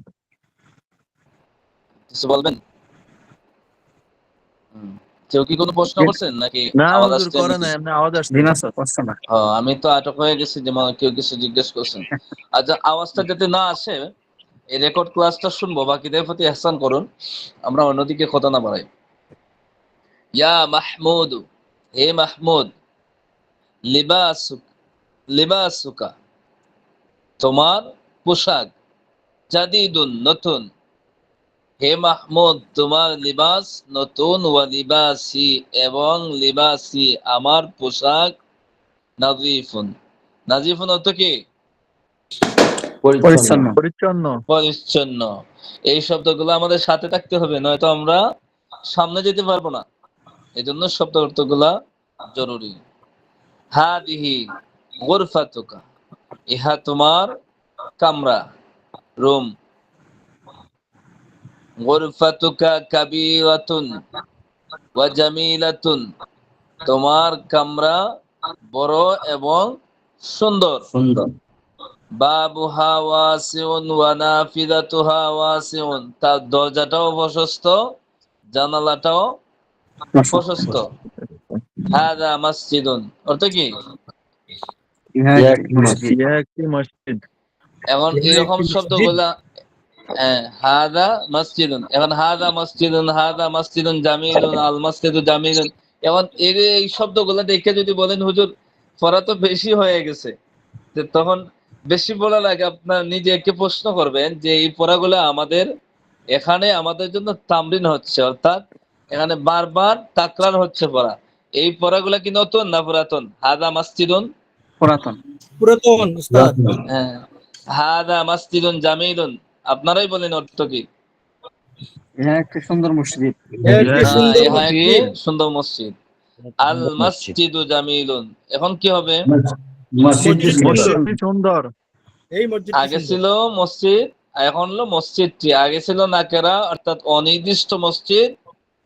কিছু বলবেন? কেউ কি কোনো প্রশ্ন করছেন নাকি না আওয়াজ হুজুর আসছে করে নাকি? না, এমনি আওয়াজ আসছে। জি না স্যার, করছে না। আমি তো আটক হয়ে গেছি যে কেউ কিছু জিজ্ঞেস করছেন। আচ্ছা, আওয়াজটা যাতে না আসে, এই রেকর্ড ক্লাসটা শুনবো, বাকিদের প্রতি ইহসান করুন, আমরা অন্যদিকে কথা না বাড়াই। ইয়া মাহমুদ, হে মাহমুদ, লিবাসুক লিবাসুকা তোমার পোশাক, জাদিদুন নতুন, হে মাহমুদ তোমার লিবাস নতুন, ওয়া লিবাসি এবং লিবাসি আমার পোশাক, নাজিফুন। নাজিফুন অর্থ কি? পরিচ্ছন্ন। পরিচ্ছন্ন। পরিচ্ছন্ন। এই শব্দগুলো আমাদের সাথে থাকতে হবে, নয়তো আমরা সামনে যেতে পারবো না। এই জন্য শব্দ অর্থগুলা জরুরি। হাদিহি গুরফাতুকা, ইহা তোমার কামরা, রুম। গুরফাতুকা কাবীরাতুন ওয়া জামিলাতুন, তোমার কামরা বড় এবং সুন্দর। সুন্দর। বাবুহা ওয়াসিউন ওয়া নাফিদাতুহা ওয়াসিউন, তার দরজাটাও প্রশস্ত, জানালাটাও প্রশস্ত। হাদা মসজিদুন অর্থ কি? ইহা একটি মসজিদ। ইহা একটি মসজিদ। এখন এরকম শব্দগুলা, হাদা মসজিদুন, এখন হাদা মসজিদুন, হাদা মসজিদুন জামিলুন, আল মসজিদু জামিলুন। এখন এই শব্দগুলা দেখে যদি বলেন হুজুর পড়া তো বেশি হয়ে গেছে, তো তখন বেশি বলা লাগে, আপনার নিজেকে প্রশ্ন করবেন যে এই পড়াগুলো আমাদের এখানে আমাদের জন্য তামরিন হচ্ছে, অর্থাৎ এখানে বারবার তাকরার হচ্ছে পড়া। এই পড়াগুলা কি নতুন না পুরাতন? হাদা মসজিদুন, পুরাতন। পুরাতন উস্তাদ। হ্যাঁ, হাদা মসজিদুন জামিলুন, আপনারাই বলেন অর্থ কি? ইহা একটি সুন্দর মসজিদ। একটি সুন্দর ইহা একটি মসজিদ। সুন্দর মসজিদ। আল মসজিদু জামিলুন, এখন কি হবে? মসজিদটি মসজিদটি সুন্দর। সুন্দর। মসজিদটি সুন্দর। এই মসজিদটি আগে সুন্দর। ছিল মসজিদ, এখন হলো মসজিদটি। আগে ছিল নাকেরা অর্থাৎ অনির্দিষ্ট মসজিদ,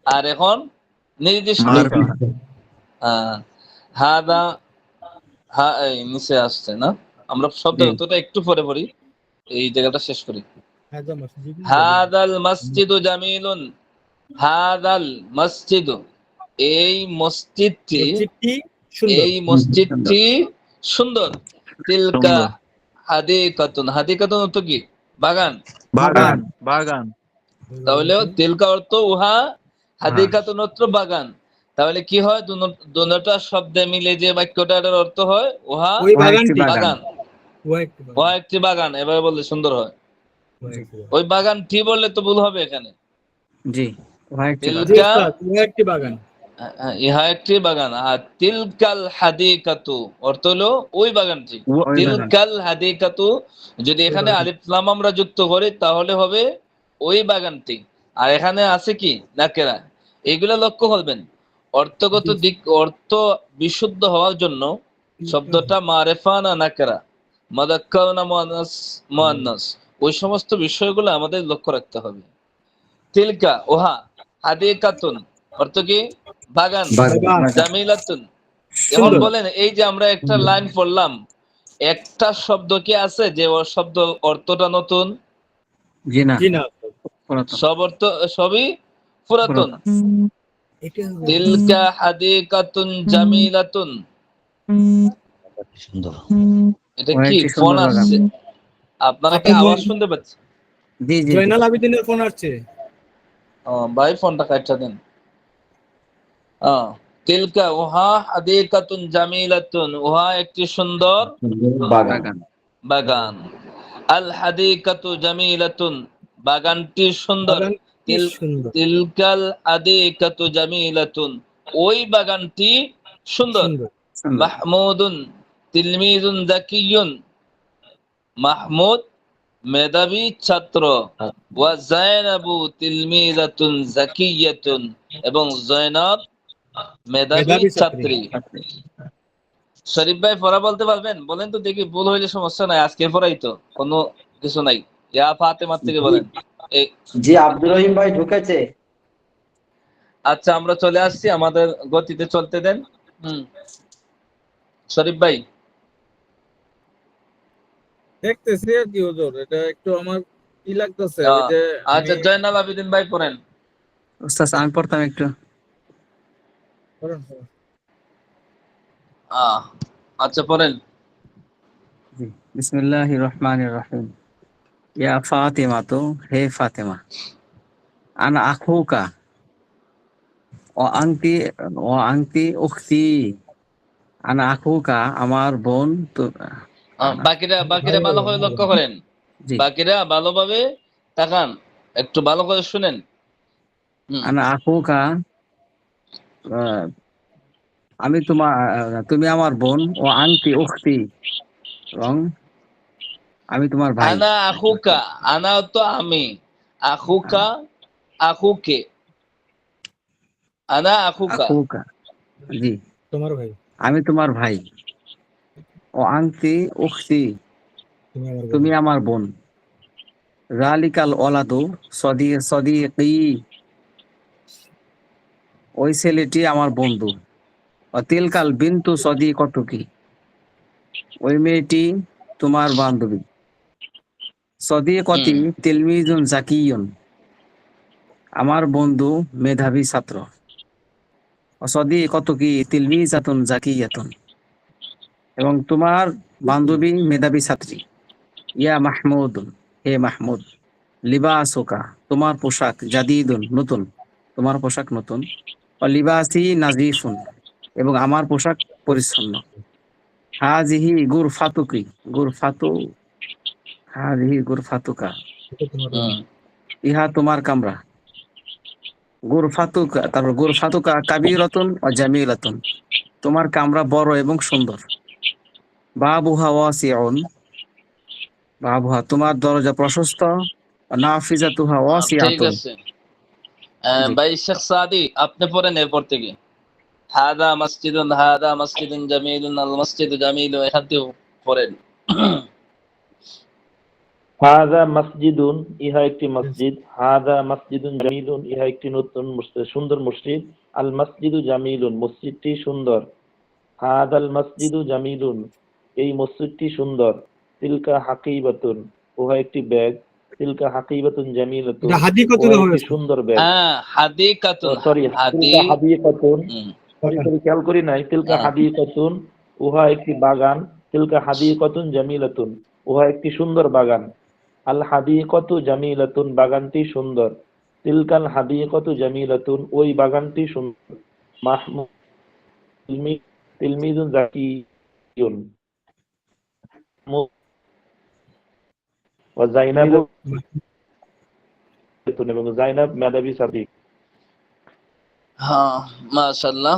আর এখন নির্দিষ্ট। মারফা। হাদা, এই নিচে আসছে না, আমরা শব্দ অর্থটা একটু পরে পড়ি, এই জায়গাটা শেষ করি। হাদা মসজিদ। হাদাল মসজিদু জামিলুন, হাদাল মসজিদু, এই মসজিদটি, মসজিদটি সুন্দর। এই মসজিদটি সুন্দর। তিলকা সুন্দর। হাদিকাতুন, হাদিকাতুন অর্থ কি? বাগান। বাগান। বাগান। তাহলে তিলকা অর্থ উহা, হাদিকাতুন অর্থ বাগান। তাহলে কি হয়, দুটোটা শব্দে মিলে যে বাক্যটার অর্থ হয় উহা ওই বাগানটি। বাগান, ওয়া একটি বাগান। উহা একটি বাগান, এভাবে বললে সুন্দর হয়। ওয়া একটি বাগান। ওই বাগানটি বললে তো ভুল হবে এখানে। জি, উহা একটি বাগান। জি তিলকা, উস্তাদ, ওয়া একটি বাগান। ইহা একটি বাগান। আর তিলকাল হাদিকাতু অর্থ হলো ওই বাগানটি। ওই বাগান। তিলকাল হাদিকাতু, যদি এখানে আলিফ লাম আমরা যুক্ত করি তাহলে হবে ওই বাগানটি। আর এখানে আছে কি নাকেরা, এগুলা লক্ষ্য করবেন। অর্থগত দিক, অর্থ বিশুদ্ধ হওয়ার জন্য শব্দটা মারেফা না নাকেরা, মুযাক্কার না মুআন্নাস, ওই সমস্ত বিষয়গুলো আমাদের লক্ষ্য রাখতে হবে। তিলকা ওহা, হাদিকাতুন অর্থ কি? বাগান, বাগান। জামিলাতুন। এখন সুন্দর। বলেন, এই যে আমরা একটা লাইন পড়লাম, একটা শব্দ কি আছে যে ওর শব্দ অর্থটা নতুন? জি না, জি না। পুরাতন। সব অর্থ সবই পুরাতন। এটা হবে। তিলকা হাদিকাতুন জামিলাতুন, এটা ওহা কি একটি ফোন সুন্দর বাগান। আসছে? আপনারা কি আপনার আওয়াজ শুনতে পাচ্ছেন? জি জি জি। জয়নাল আবেদিনের ফোন আসছে। ভাই ফোনটা কাটটা দেন। তিলকা উহা হাদিকাতুন জামিলাতুন, উহা একটি সুন্দর বাগান। বাগান। আল হাদিকাতু জামিলাতুন, বাগানটি সুন্দর। বাগানটি সুন্দর। তিলকাল হাদিকাতু জামিলাতুন, ওই বাগানটি সুন্দর। সুন্দর। মাহমুদুন তিলমিজুন যাকিয়ুন, মাহমুদ মেধাবী ছাত্র। ওয়া যায়নাবু তিলমিজাতুন যাকিয়াতুন, এবং জয়নব মেধাবী মেধাবী ছাত্রী। ছাত্রী। শরীফ ভাই পড়া বলতে পারবেন? বলেন তো দেখি, ভুল হইলে সমস্যা নাই, আজকে পড়াই তো, কোনো কিছু নাই। ইয়া ফাতেমা থেকে বলেন। জি, আব্দুর রহিম ভাই ঢুকেছে। আচ্ছা, আমরা চলে আসছি, আমাদের গতিতে চলতে দেন। শরীফ ভাই দেখতেছি আর কি হুজুর, এটা একটু আমার কি লাগতেছে, ওই যে আচ্ছা, জয়নাল আবেদিন ভাই পড়েন। উস্তাদ আমি পড়তাম একটু। আচ্ছা পড়েন। জি, বিসমিল্লাহির রহমানির রহিম। ইয়া ফাতিমা, তো হে ফাতেমা, আনা আখুকা ও আনতি উখতি। আনা আখুকা, আমার বোন। তো বাকিরা ভালো করে লক্ষ্য করেন, জি, বাকিরা ভালোভাবে তাকান, একটু ভালো করে শুনেন। আনা আখুকা, আমি তুমি আমার বোন। ও আনতি উখতি, এবং আমি তোমার ভাই। আনা আখুকা, আনা তো আমি, আখুকা আখুকে, আনা আখুকা। আখুকা, জি, তোমার ভাই, আমি তোমার ভাই। ও আনতি উখতি, তুমি আমার বোন। যালিকাল ওলাদু সদিকি, ওই ছেলেটি আমার বন্ধু। তিলকাল বিন্তু সদিকতুকি, ওই মেয়েটি তোমার বান্ধবী। সদিকতি তিলমিজুন যাকিয়ুন, আমার বন্ধু মেধাবী ছাত্র। সদিকতুকি তিলমিজাতুন যাকিয়াতুন, এবং তোমার বান্ধবী মেধাবী ছাত্রী। ইয়া মাহমুদুন, হে মাহমুদ। লিবাসুকা, তোমার পোশাক। জাদিদুন, নতুন, তোমার পোশাক নতুন। লিবাসি নাজিফুন, এবং আমার পোশাক পরিচ্ছন্ন। হাজিহি গুরফাতুকি, হাজিহি গুরফাতুকা, ইহা তোমার কামরা। গুরফাতুকা, তারপর গুরফাতুকা কাবীরাতুন ওয়া জামিলাতুন, তোমার কামরা বড় এবং সুন্দর। বাবুহা ওয়াসিউন, বাবুহা, তোমার দরজা প্রশস্ত। নাফিজাতুহা ঠিক ওয়াসিআতুন। আছে জি, ভাই শেখ সাদি, আপনি পড়েন এরপর থেকে। হাদা মসজিদুন জামিলুন, আল মসজিদু জামিলু, এখান থেকে পড়েন। হাযা মসজিদুন, ইহা একটি মসজিদ। হাযা মসজিদুন জামিলুন, ইহা একটি নতুন সুন্দর মসজিদ। আল মসজিদু জামিলুন, মসজিদটি সুন্দর। হাযাল মসজিদু জামিলুন, এই মসজিদটি সুন্দর। তিলকা হাকিবাতুন, উহা একটি ব্যাগ। তিলকা হাকিবাতুন জামিলাতুন, এটা হাদিকাতুন উহা হবে। একটি সুন্দর ব্যাগ। হাদিকাতুন, সরি, তিলকা হাদিকাতুন, সরি খেয়াল করি নাই। তিলকা হ্যাঁ। হাদিকাতুন, উহা একটি বাগান। তিলকা হাদিকাতুন জামিলাতুন, উহা একটি সুন্দর বাগান। আল হাদিকাতু জামিলাতুন, বাগানটি সুন্দর। তিলকাল হাদিকাতু জামিলাতুন, ওই বাগানটি সুন্দর। মাহমুদ তিলমিজুন যাকিয়ুন, ওয়া যায়নাবু, এবং যায়নাব মেধাবী ছাত্রী। হ্যাঁ, মাশাআল্লাহ।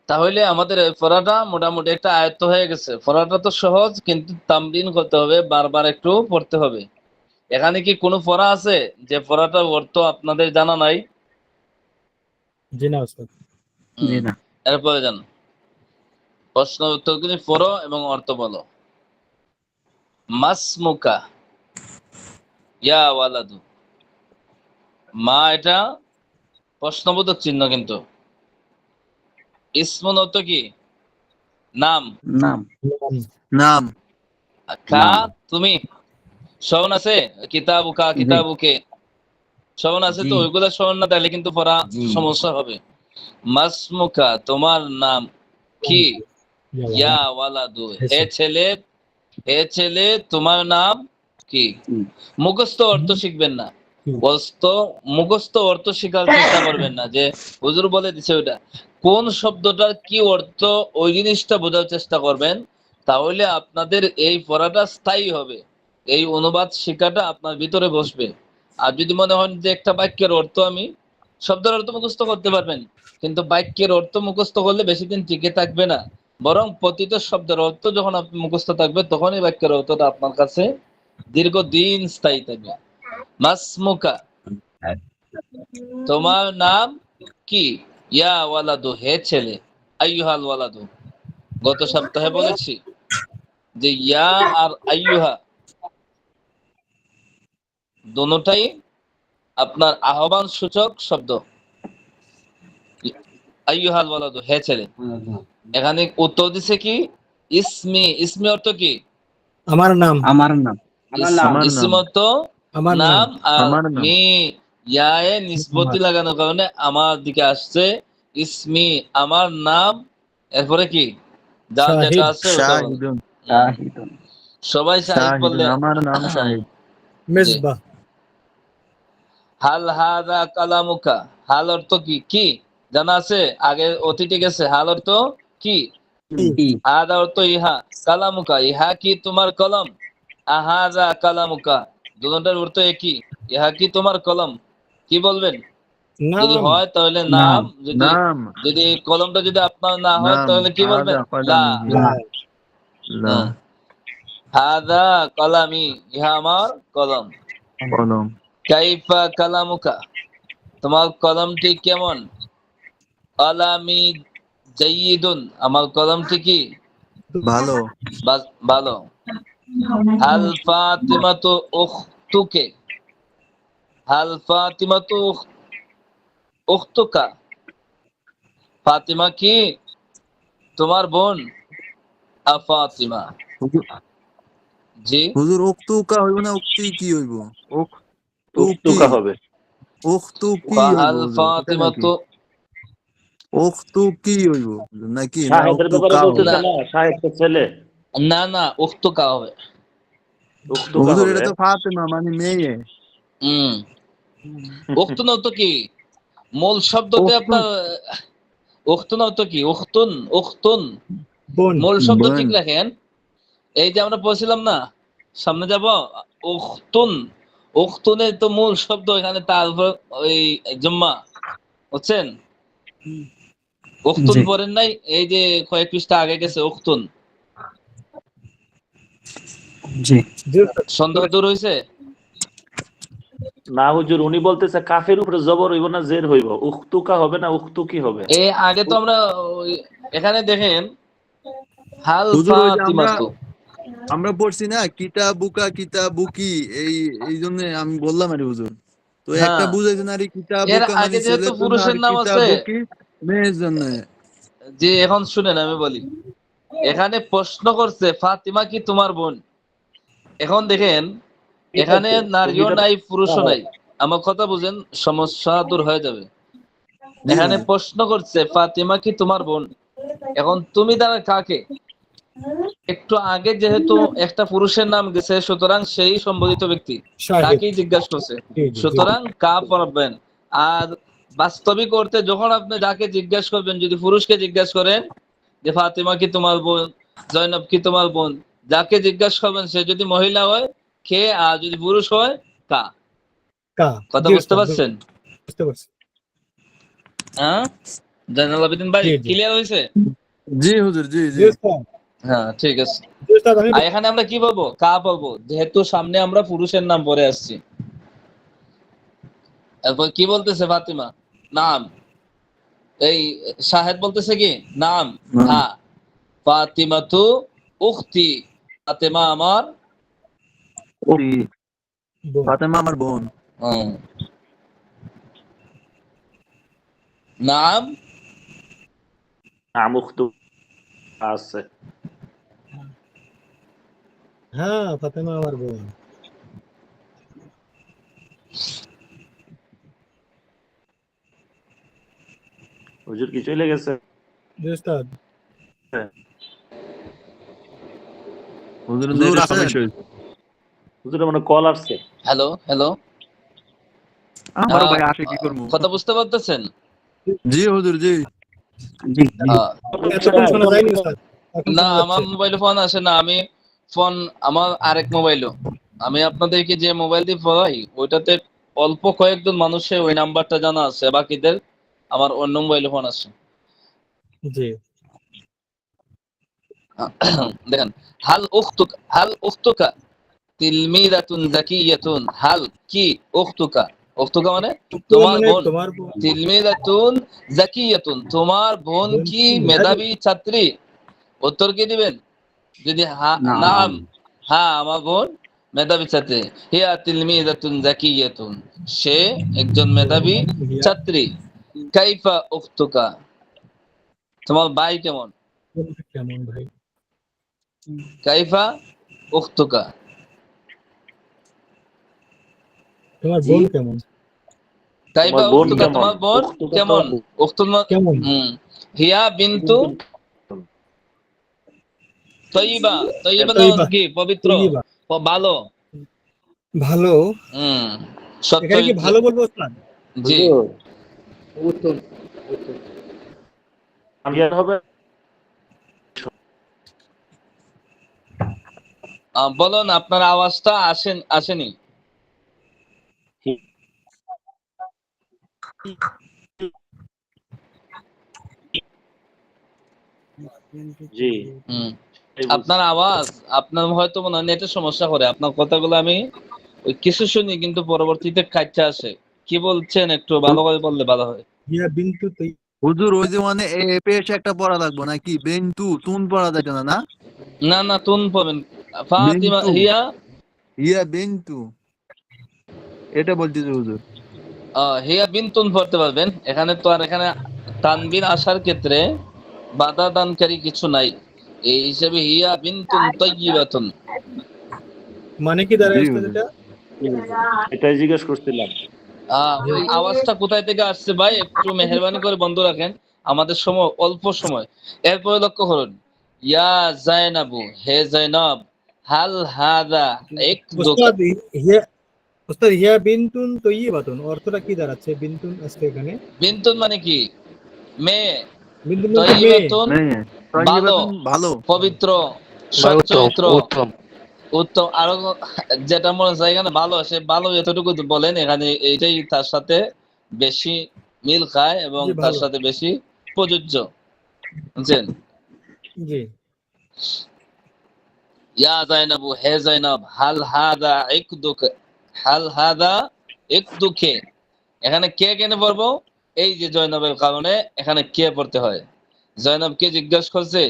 তাহলে আমাদের এই পড়াটা মোটামুটি একটা আয়ত্ত হয়ে গেছে। পড়াটা তো সহজ, কিন্তু তামরিন করতে হবে, বারবার একটু পড়তে হবে। এখানে কি কোনো পড়া আছে যে পড়াটার অর্থ আপনাদের জানা নাই? জি না উস্তাদ। জি না। এরপরে যান, প্রশ্ন উত্তরগুলি পড়ো এবং অর্থ বলো। মাসমুকা, ইয়া ওয়ালাদু, মা এটা প্রশ্নবোধক চিহ্ন, কিন্তু ইসমুন অর্থ কি? নাম। নাম, নাম, কা, নাম। তুমি শোন আছে, কিতাবুকা, জি, কিতাবুকে, শোন আছে তো, জি, ওইগুলা শোন না, তাহলে কিন্তু পড়া জি। সমস্যা হবে। মাসমুকা, তোমার নাম কি? ইয়া ওয়ালাদু, হে ছেলে, হে ছেলে, তোমার নাম কি? হুম। মুখস্থ অর্থ শিখবেন না, মুখস্থ অর্থ শেখার চেষ্টা করবেন না যে হুজুর বলে দিছে ওটা। কোন শব্দটার কি অর্থ ওই জিনিসটা বোঝার চেষ্টা করবেন, তাহলে আপনাদের এই পড়াটা স্থায়ী হবে, এই অনুবাদ শেখাটা আপনার ভিতরে বসবে। আর যদি মনে হয় যে একটা বাক্যের অর্থ আমি, শব্দের অর্থ মুখস্থ করতে পারবেন, কিন্তু বাক্যের অর্থ মুখস্থ করলে বেশি দিন টিকে থাকবে না, বরং প্রতিটা শব্দের অর্থ যখন আপনি মুখস্থ থাকবে তখন এই বাক্যের অর্থটা আপনার কাছে দীর্ঘদিন স্থায়ী থাকবে। মাসমুকা, তোমার নাম কি? ইয়া ওয়ালাদু, হে ছেলে। আইয়ুহাল ওয়ালাদু, গত সপ্তাহে বলেছি যে ইয়া আর আইয়ুহা দুটোটাই আপনার আহ্বান সূচক শব্দ। আইয়ুহাল ওয়ালাদু, হে ছেলে। এখানে উত্তর দিছে কি? ইসমি। ইসমি অর্থ কি? আমার নাম। আমার নাম। ইসম অর্থ আমার নাম। নাম, আর আমার নাম। মি ইয়ায়ে নিসবতি লাগানোর কারণে আমার দিকে আসছে ইসমি, আমার নাম। এরপরে কি যা যেটা শাহিদ। আছে ওটা বলো। শাহিদুন। শাহিদুন। সবাই শাহিদ শাহিদুন, বললে। আমার নাম শাহিদ। মেজবাহ। হাল হাদা কালামুকা, হাল অর্থ কি? কি জানা আছে? আগে অতীতে গেছে। হাল অর্থ কি? কি? হাদা অর্থ ইহা, কালামুকা ইহা কি তোমার কলম, আহাদা কালামুকা দুটোটার অর্থ একই। ইহা কি তোমার কলম? কি বলবেন? যদি নাম। হয় তাহলে নাম, নাম। যদি নাম। যদি কলমটা যদি আপনার না হয় নাম। তাহলে কি বলবেন? হাদা লা। কলামি। লা। লা। হাদা কলামি, ইহা আমার কলম। কলম। কাইফা কালামুকা, তোমার কলমটি কেমন? কলামি জাইয়িদুন, আমার কলমটি কি? ভালো। ভালো। হাল ফাতিমাতু উখতুকে, হাল ফাতিমাতু উখতুকা, ফাতিমা কি তোমার বোন? আফাতিমা, হুজুর, জি। হুজুর উক্তুকা হইব না উক্তি কি হইব? উক্তু কি? উক্তুকা হবে। উক্তু কি হইব ফাহাল হুজুর? এটা নাকি? ফাতিমাতু, উক্তু কি হইব নাকি? না শাহেদের ব্যাপারে উক্তুকা বলতেছে হইব? না। না, শাহেদ তো ছেলে। না না, উখতুকা হবে। উক্তুকা হুজুর হবে। এটা তো ফাতেমা মানে মেয়ে। হুম। উখতুন অর্থ কি? মূল শব্দতে উক্তু আপনার উখতুন অর্থ কি? উখতুন, উখতুন বোন। মূল শব্দ বোন। ঠিক রাখেন। এই যে আমরা বলছিলাম না, সামনে যাব, উখতুন, উখতুনের তো মূল শব্দ এখানে তার উপর ওই জুম্মা, বুঝছেন? উখতুন জি। পড়েন নাই? এই যে কয়েক পৃষ্ঠা আগে গেছে উখতুন। জি। সন্দেহ দূর হইছে? না হুজুর, উনি বলতেছে কাফের উপরে জবর হইব না জের হইব? উক্তুকা হবে না উক্তুকি হবে? এই আগে তো আমরা এখানে দেখেন হাল হুজুর ওই যে আমরা ফাতিমাতু, আমরা পড়ছি না কিতাবুকা কিতাবুকি, এই এই জন্য আমি বললাম আরে হুজুর। তো একটা হ্যাঁ। বুঝাইছেন আরে এর কিতাবুকা মানে আগে যেহেতু ছেলের জন্য, আর পুরুষের নাম আছে, কিতাবুকি মেয়ের জন্য। যে এখন শুনেন আমি বলি, এখানে প্রশ্ন করছে ফাতিমা কি তোমার বোন। এখন দেখেন এখানে নারীও নাই পুরুষও নাই, আমার কথা বুঝেন, সমস্যা দূর হয়ে যাবে। জি এখানে হুজুর। প্রশ্ন করছে ফাতিমা কি তোমার বোন। এখন তুমি দ্বারা কাকে? একটু আগে যেহেতু একটা পুরুষের নাম গেছে, সুতরাং সেই সম্বোধিত ব্যক্তি শাহিদ। তাকেই জিজ্ঞাসা করছে, জি, জি, জি। সুতরাং কা পড়বেন। আর বাস্তবিক অর্থে যখন আপনি যাকে জিজ্ঞাসা করবেন, যদি পুরুষকে জিজ্ঞাসা করেন যে ফাতিমা কি তোমার বোন, জয়নব কি তোমার বোন, যাকে জিজ্ঞাসা করবেন সে যদি মহিলা হয় কে, আর যদি পুরুষ হয় কা। কা। কথা জি, বুঝতে উস্তাদ, পারছেন? বুঝতে পারছি। হ্যাঁ, জয়নাল আবেদিন ভাই জি, জি। ক্লিয়ার হয়েছে? জি হুজুর, জি জি, জি। উস্তাদ। হ্যাঁ, ঠিক আছে। জি, উস্তাদ, আমি আর এখানে আমরা কি বলবো? কা বলবো, যেহেতু সামনে আমরা পুরুষের নাম পড়ে আসছি। এরপর কি বলতেছে ফাতিমা? নাম। এই শাহেদ বলতেছে কি? নাম। হ্যাঁ, ফাতিমাতু উখতি, ফাতিমা আমার বোন। ফাতেমা আমার বোন। হুম। নাম নাম উক্তু আছে। হ্যাঁ, ফাতেমা আমার বোন। হুজুর কি চলে গেছে? জি, উস্তাদ। হুজুর হুজুর নেট আছেন? সমস্যা হয়েছে। হুজুর মানে কল আসছে। Hello hello. আমারও হ্যাঁ, ভাই আসে, কি করবো? কথা বুঝতে পারতেছেন? জি হুজুর, জি। জি জি। আহ, এতক্ষণ শোনা যায়নি স্যার, এখন না শোনা আমার যাচ্ছে। মোবাইলে ফোন আসে না, আমি ফোন আমার আরেক মোবাইলও, আমি আপনাদেরকে যে মোবাইল দিয়ে পড়াই ওইটাতে অল্প কয়েকজন মানুষের ওই নাম্বারটা জানা আছে, বাকিদের আমার অন্য মোবাইলে ফোন আসে। জি দেখেন, হাল উখতুকা তিলমিদাতুন যাকিয়াতুন, হাল কি উখতুকা, উখতুকা মানে তো তোমার মানে বোন, তোমার বোন তিলমিদাতুন যাকিয়াতুন তোমার বোন কি কি মেধাবী ছাত্রী? উত্তর কি দিবেন? যদি নাম নাম, হ্যাঁ আমার বোন মেধাবী ছাত্রী, হিয়া তিলমিদাতুন যাকিয়াতুন সে একজন মেধাবী হিয়া ছাত্রী। কাইফা উখতুকা তোমার ভাই কেমন? কেমন ভাই? কাইফা উখতুকা তোমার জি বোন কেমন? কাইফা তোমার বোন উখতুকা কেমন? তোমার বোন উখতুকা কেমন? তো উখতুকা কেমন? হিয়া বিনতু তয়্যিবা, তয়্যিবা তো তৈবা, কি পবিত্র, তৈবা, ভালো, ভালো। হুম এখানে কি সত্যরিত্র, ভালো বলবো স্যার? জি। হিয়া হবে। বলুন আপনার আওয়াজটা আসেনি। জি হুম এই বলছি। আপনার আওয়াজ, আপনার হয়তো মনে হয় নেটের সমস্যা করে, আপনার কথাগুলো আমি ওই কিছু শুনি কিন্তু পরবর্তীতে কাটতে আসে। কি বলছেন একটু ভালো করে বললে ভালো হয়। হিয়া বিন্তু তৈ হুজুর ওই যে মানে এ পেশ একটা পড়া লাগবো নাকি? বেন্টু তুন পড়া যাবে না না? না না তুন পাবেন, ফাতিমা বেন্টু হিয়া, ইয়া বেন্টু, এটা বলতেছে হুজুর। হিয়া বিনতুন পড়তে পারবেন। এখানে তো আর এখানে তানবিন আসার ক্ষেত্রে বাধা দানকারী কিছু নাই, এই হিসেবে হিয়া বিনতুন তয়্যিবাতুন। মানে কি দাঁড়ায় জি উস্তাদ হুজুর। এটা? এটাই জিজ্ঞেস করছিলাম। ওই আওয়াজটা কোথায় থেকে আসছে ভাই একটু মেহেরবানি করে বন্ধ রাখেন, আমাদের সময় অল্প সময়। এরপরে লক্ষ্য করুন, ইয়া জাইনাবু, হে জাইনব, হাল হাদা এক দুকা। উস্তাদ হিয়া, উস্তাদ হিয়া বিন্তুন তৈবাতুন অর্থটা কি দাঁড়াচ্ছে? বিন্তুন আসছে এখানে, বিনতুন মানে কি? মেয়ে, বিন্তুন বলতে মেয়ে। তয়্যিবাতুন মেয়ে ভালো, তয়্যিবাতুন ভালো। পবিত্র, ভাই সৎ উত্তম চরিত্র, উত্তম। উত্তম। আরো যেটা মনে হয় এখানে ভালো, সে ভালো এতটুকু বলেন, এখানে এইটাই তার সাথে বেশি মিল খায় এবং জি তার ভালো। সাথে বেশি প্রযোজ্য, বুঝছেন? জি ইয়া জাইনাবু, হে জাইনাব, হাল হাদা ইকদুক, হাল হাদা ইকদুকে। এখানে কে কেনে পড়বো? এই যে জয়নবের কারণে এখানে কে পড়তে হয়। জয়নবকে জিজ্ঞাসা করছে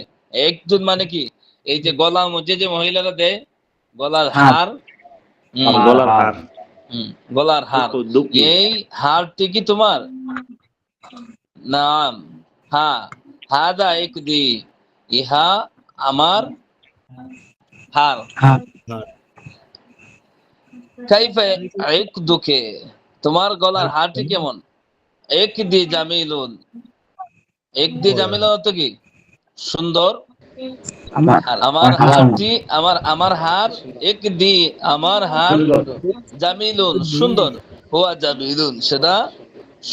একদুন মানে কি? এই যে গলার মধ্যে যে মহিলারা দেয় গলার হাত হার, আর হুম, গলার হার, গলার হার, দুকি। এই হারটি কি তোমার? নাম, হ্যাঁ, হাদা ইকদি, ইহা আমার হার। হাত হ্যাঁ। কাইফা ইকদুকে তোমার গলার হারটি কেমন? একদি জামিলুন, একদি জামিলুন অর্থ কি? সুন্দর। আমার আর আমার হাত হারটি, আমার হার, একদি আমার হার, জামিলুন সুন্দর, হুয়া জামিলুন সেটা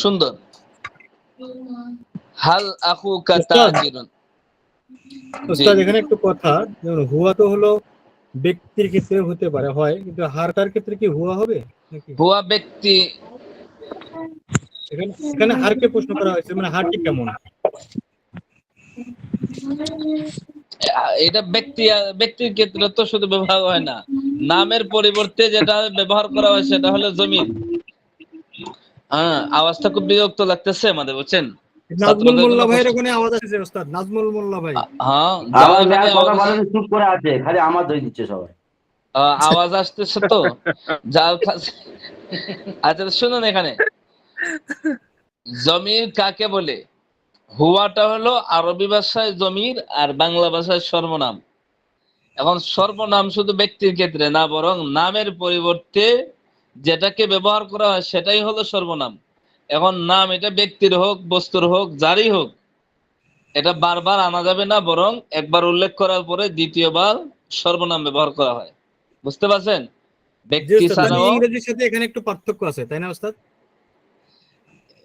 সুন্দর। হাল আখুকা উস্তাদ, তাজিরুন, জি। উস্তাদ এখানে একটু কথা, যেমন হুয়া তো হলো ব্যক্তির ক্ষেত্রে হতে পারে হয়, কিন্তু হারটার ক্ষেত্রে কি হুয়া হবে নাকি? হুয়া ব্যক্তি, এখানে এখানে হারকে প্রশ্ন করা হয়েছে, মানে হারটি কেমন? এটা ব্যক্তির ক্ষেত্রে তো শুধু ব্যবহার হয় না, নামের পরিবর্তে যেটা ব্যবহার করা হয় সেটা হলো জমির। হ্যাঁ, আওয়াজটা খুব বিরক্ত লাগতেছে আমাদের, বুঝছেন? নাজমুল ছাত্রদের মোল্লা কোনো ভাইয়ের কষ্ট, ওখানে আওয়াজ আসছে উস্তাদ, নাজমুল মোল্লা ভাই। হ্যাঁ যাও আমার এখানে ভাইয়ের কথা আওয়াজ, বলেন, চুপ করে আছে, খালি আমার দই দিচ্ছে সবাই। আওয়াজ আসতেছে তো, যার কাছে। আচ্ছা শুনুন, এখানে জমির কাকে বলে? হুয়াটা হলো আরবি ভাষায় জমির আর বাংলা ভাষায় সর্বনাম। এখন সর্বনাম শুধু ব্যক্তির ক্ষেত্রে না, বরং নামের পরিবর্তে যেটাকে ব্যবহার করা হয় সেটাই হলো সর্বনাম। এখন নাম এটা ব্যক্তির হোক বস্তুর হোক যারই হোক, এটা বারবার আনা যাবে না, বরং একবার উল্লেখ করার পরে দ্বিতীয়বার সর্বনাম ব্যবহার করা হয়। বুঝতে পারছেন? জি ব্যক্তি উস্তাদ, তাহলে ছাড়াও ইংরেজির সাথে এখানে একটু পার্থক্য আছে তাই না উস্তাদ?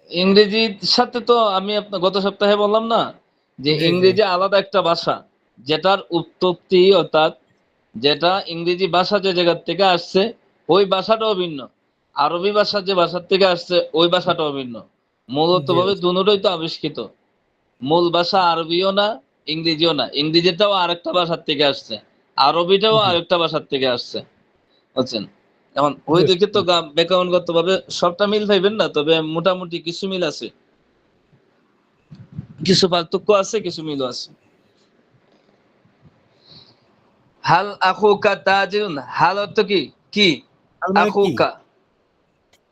ইংরেজির সাথে তো আমি আপনার গত সপ্তাহে বললাম না যে জি জি ইংরেজি আলাদা একটা ভাষা, যেটার উৎপত্তি অর্থাৎ যেটা ইংরেজি ভাষা যে জায়গার থেকে আসছে ওই ভাষাটাও ভিন্ন, আরবি ভাষা যে ভাষার থেকে আসছে ওই ভাষাটাও ভিন্ন। মূলত জি ভাবে দুটোই তো আবিষ্কৃত। মূল ভাষা আরবিও না, ইংরেজিও না। ইংরেজিটাও আরেকটা ভাষার থেকে আসছে, আরবিটাও জি আরেকটা ভাষার থেকে আসছে, বুঝছেন? এখন ওই বুঝতে দিকে তো ব্যাকরণগত ভাবে সবটা মিল পাইবেন না, তবে মোটামুটি কিছু মিল আছে, কিছু পার্থক্য আছে, কিছু মিল আছে। হাল আখুকা তাজিরুন, হাল অর্থ কি? কি তার মানে কি? আখুকা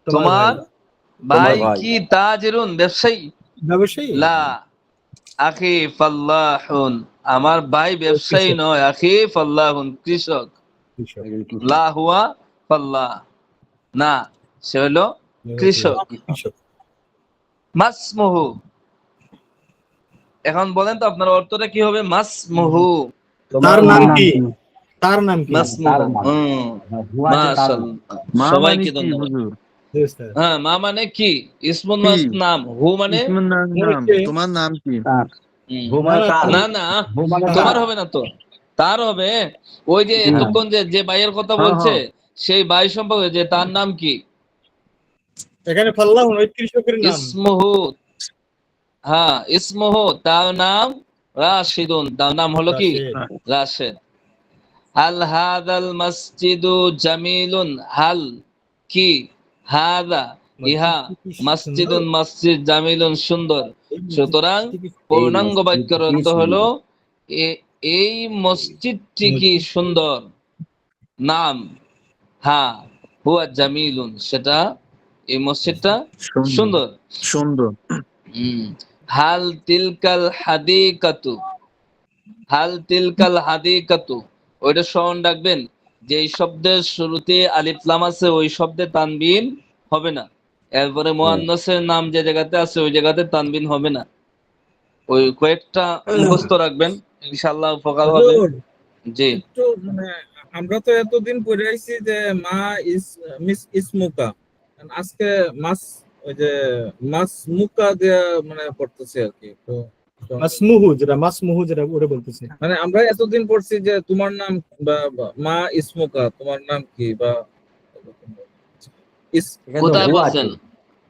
তোমার তোমার ভাই ভাই ভাই। কি তাজিরুন ব্যবসায়ী? ব্যবসায়ী? লা আখি ফাল্লাহুন, আমার ভাই ব্যবসায়ী কৃষক নয়, আখি ফাল্লাহুন কৃষক। কৃষক লা হুয়া ফাল্লাহ, না সে হলো কৃষক। কৃষক। মাসমুহু, এখন বলেন তো আপনার অর্থটা কি হবে? মাসমুহু, তার নাম নাম কি? কি? তার নাম কি? তার মাসমুহু। নাম। হুয়া আছে তার নাম। মাশাআল্লাহ, মা মানে সবাইকে কি ধন্যবাদ। হুজুর? জি স্যার। হ্যাঁ, মা মানে কি? ইসমুল কি? নাম, হু মানে ইসমুন নাম, হচ্ছে তোমার নাম কি? তার। হুম। হু না মানে না তার। না না, হু মানে তার তোমার তার। হবে না তো, তার হবে। ওই যে হ্যাঁ। এতক্ষণ যে ভাইয়ের কথা হ্যাঁ বলছে হ্যাঁ সেই ভাই সম্পর্কে, যে তার নাম কি? এখানে ফাল্লাহ ওই কৃষকের নাম। ইসমুহু, হ্যাঁ ইসমুহু, তার নাম রাশিদুন, তার নাম হলো কি? রাশেদ। রাশেদ। হাল হাদাল মসজিদু জামিলুন, হাল কি, হাদা ইহা, মসজিদটি কি সুন্দর? মসজিদুন মসজিদ, জামিলুন সুন্দর। এই সুতরাং মসজিদটি কি এই পূর্ণাঙ্গ মসজিদ বাক্যের কি অর্থ হলো সুন্দর। এই মসজিদটি কি মসজিদ সুন্দর। নাম, হ্যাঁ, হুয়া জামিলুন, সেটা এই মসজিদটা সুন্দর সুন্দর। সুন্দর। হুম। হাল তিলকাল হাদিকাতু, হাল তিলকাল হাদিকাতু, ওইটা স্মরণ রাখবেন যে এই শব্দের শুরুতে আলিফ লাম আছে, ওই শব্দে তানবিন হবে না। এরপরে মুয়ান্নাসের নাম যে জায়গাতে আছে ওই জায়গাতে তানবিন হবে না। ওই কয়েকটা মুখস্থ রাখবেন, ইনশাআল্লাহ উপকার হবে। হুজুর, জি। একটু মানে আমরা তো এতদিন পড়ে আইছি যে মা ইস মিস ইসমুকা, আজকে মাস ওই যে মাস মুকা দিয়ে মানে পড়তেছে আর কি। তো মাসমুহু যেটা ওটা বলতেছে। মানে আমরা এতদিন পড়ছি যে তোমার নাম বা মা ইসমুকা, তোমার নাম কি, বা ইস এখানে তো কোথায় হু বলছেন? আছে।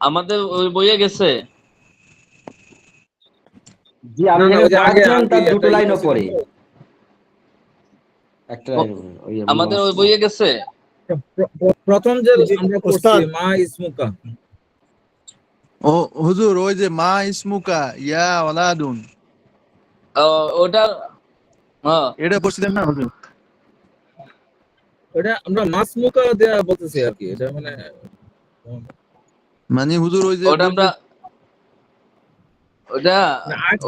আমাদের ওই বইয়ে গেছে। জি না আপনি না, ওই যেখানে যে আগে পড়াচ্ছেন আরবি তার একটা দুটো লাইনও করছিলেন পরে। তো। একটা লাইন ওই আমাদের ওই মাস- বইয়ে গেছে। প্রথম যে এই যে আমরা পড়ছি ওস্তাদ, মা ইসমুকা, ও হুজুর, ওই যে মা ইসমুকা ইয়া ওয়ালাদুন, ওটা, হ্যাঁ এটা পড়ছিলেন না হুজুর? ওটা আমরা মাসমুকা দেয়া বলতেছি আর কি। এটা মানে মানে হুজুর ওই যে ওটা আমরা, ওটা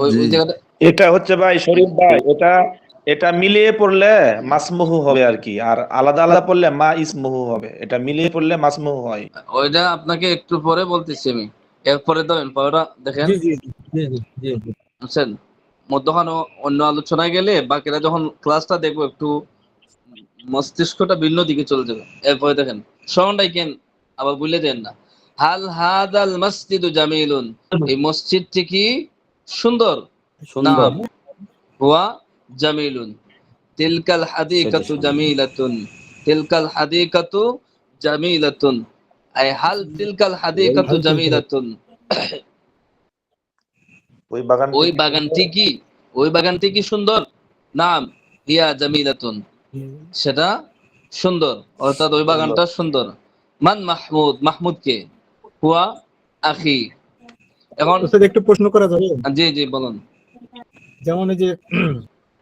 ওই জি ওই জায়গাটা। এটা হচ্ছে ভাই শরীফ ভাই, এটা এটা মিলিয়ে পড়লে মাসমুহু হবে আর কি, আর আলাদা আলাদা পড়লে মা ইসমুহু হবে। এটা মিলিয়ে পড়লে মাসমুহু হয়। ওইটা আপনাকে একটু পরে বলতেছি আমি, এরপরে ধরেন পরেটা দেখেন, জি জি জি জি জি জি জি। বুঝছেন? মধ্যখানে অন্য আলোচনায় গেলে বাকিরা যখন ক্লাসটা দেখবো একটু মস্তিষ্কটা ভিন্ন দিকে চলে যাবে। এরপরে দেখেন স্মরণটাই কেন আবার ভুলে দেন না। হাল হাদাল মসজিদু জামিলুন, এই মসজিদটি কি সুন্দর। সুন্দর। নাম, হুয়া জামিলুন। তিলকাল সেটা হাদিকাতু সুন্দর। জামিলাতুন, তিলকাল হাদিকাতু জামিলাতুন, আই হাল তিলকাল হাদিকাতু হালকা জামিলাতুন, ওই বাগানটি ওই কি সুন্দর? বাগানটি কি, ওই বাগানটি কি সুন্দর। নাম, হিয়া জামিলাতুন, সেটা সুন্দর, অর্থাৎ ওই সুন্দর। বাগানটা সুন্দর। মান মাহমুদ, মাহমুদ কে? হুয়া আখি। এখন ওস্তাদ একটু প্রশ্ন করা যাবে? জি জি বলুন। যেমন এই যে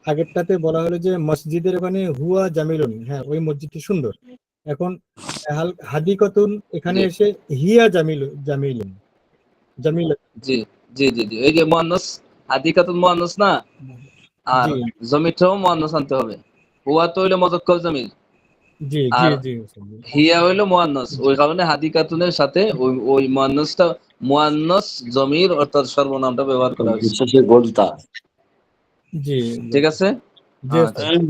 আগেরটাতে বলা হলো যে মসজিদের ওখানে হুয়া জামিলুন, হ্যাঁ ওই মসজিদটি সুন্দর। এখন হাদিকাতুন এখানে জি এসে হিয়া জামিলুন জামিল। জি জি জি জি, এই যে মুয়ান্নাস, হাদিকাতুল মুয়ান্নাস না, আর জি জমিটাও মুয়ান্নাস আনতে হবে। হুয়া তো হইলো মুযাক্কার জামিল, জি জি আর জি ওস্তাদ, হিয়া হইলো মুয়ান্নাস। ওই কারণে হাদিকাতুনের সাথে ওই ওই মুয়ান্নাসটা, মুয়ান্নাস জমির অর্থাৎ সর্বনামটা ব্যবহার করা হয়েছে। বিশ্বাসের গোলতা। জি ঠিক আছে। জি আচ্ছা। ওস্তাদ।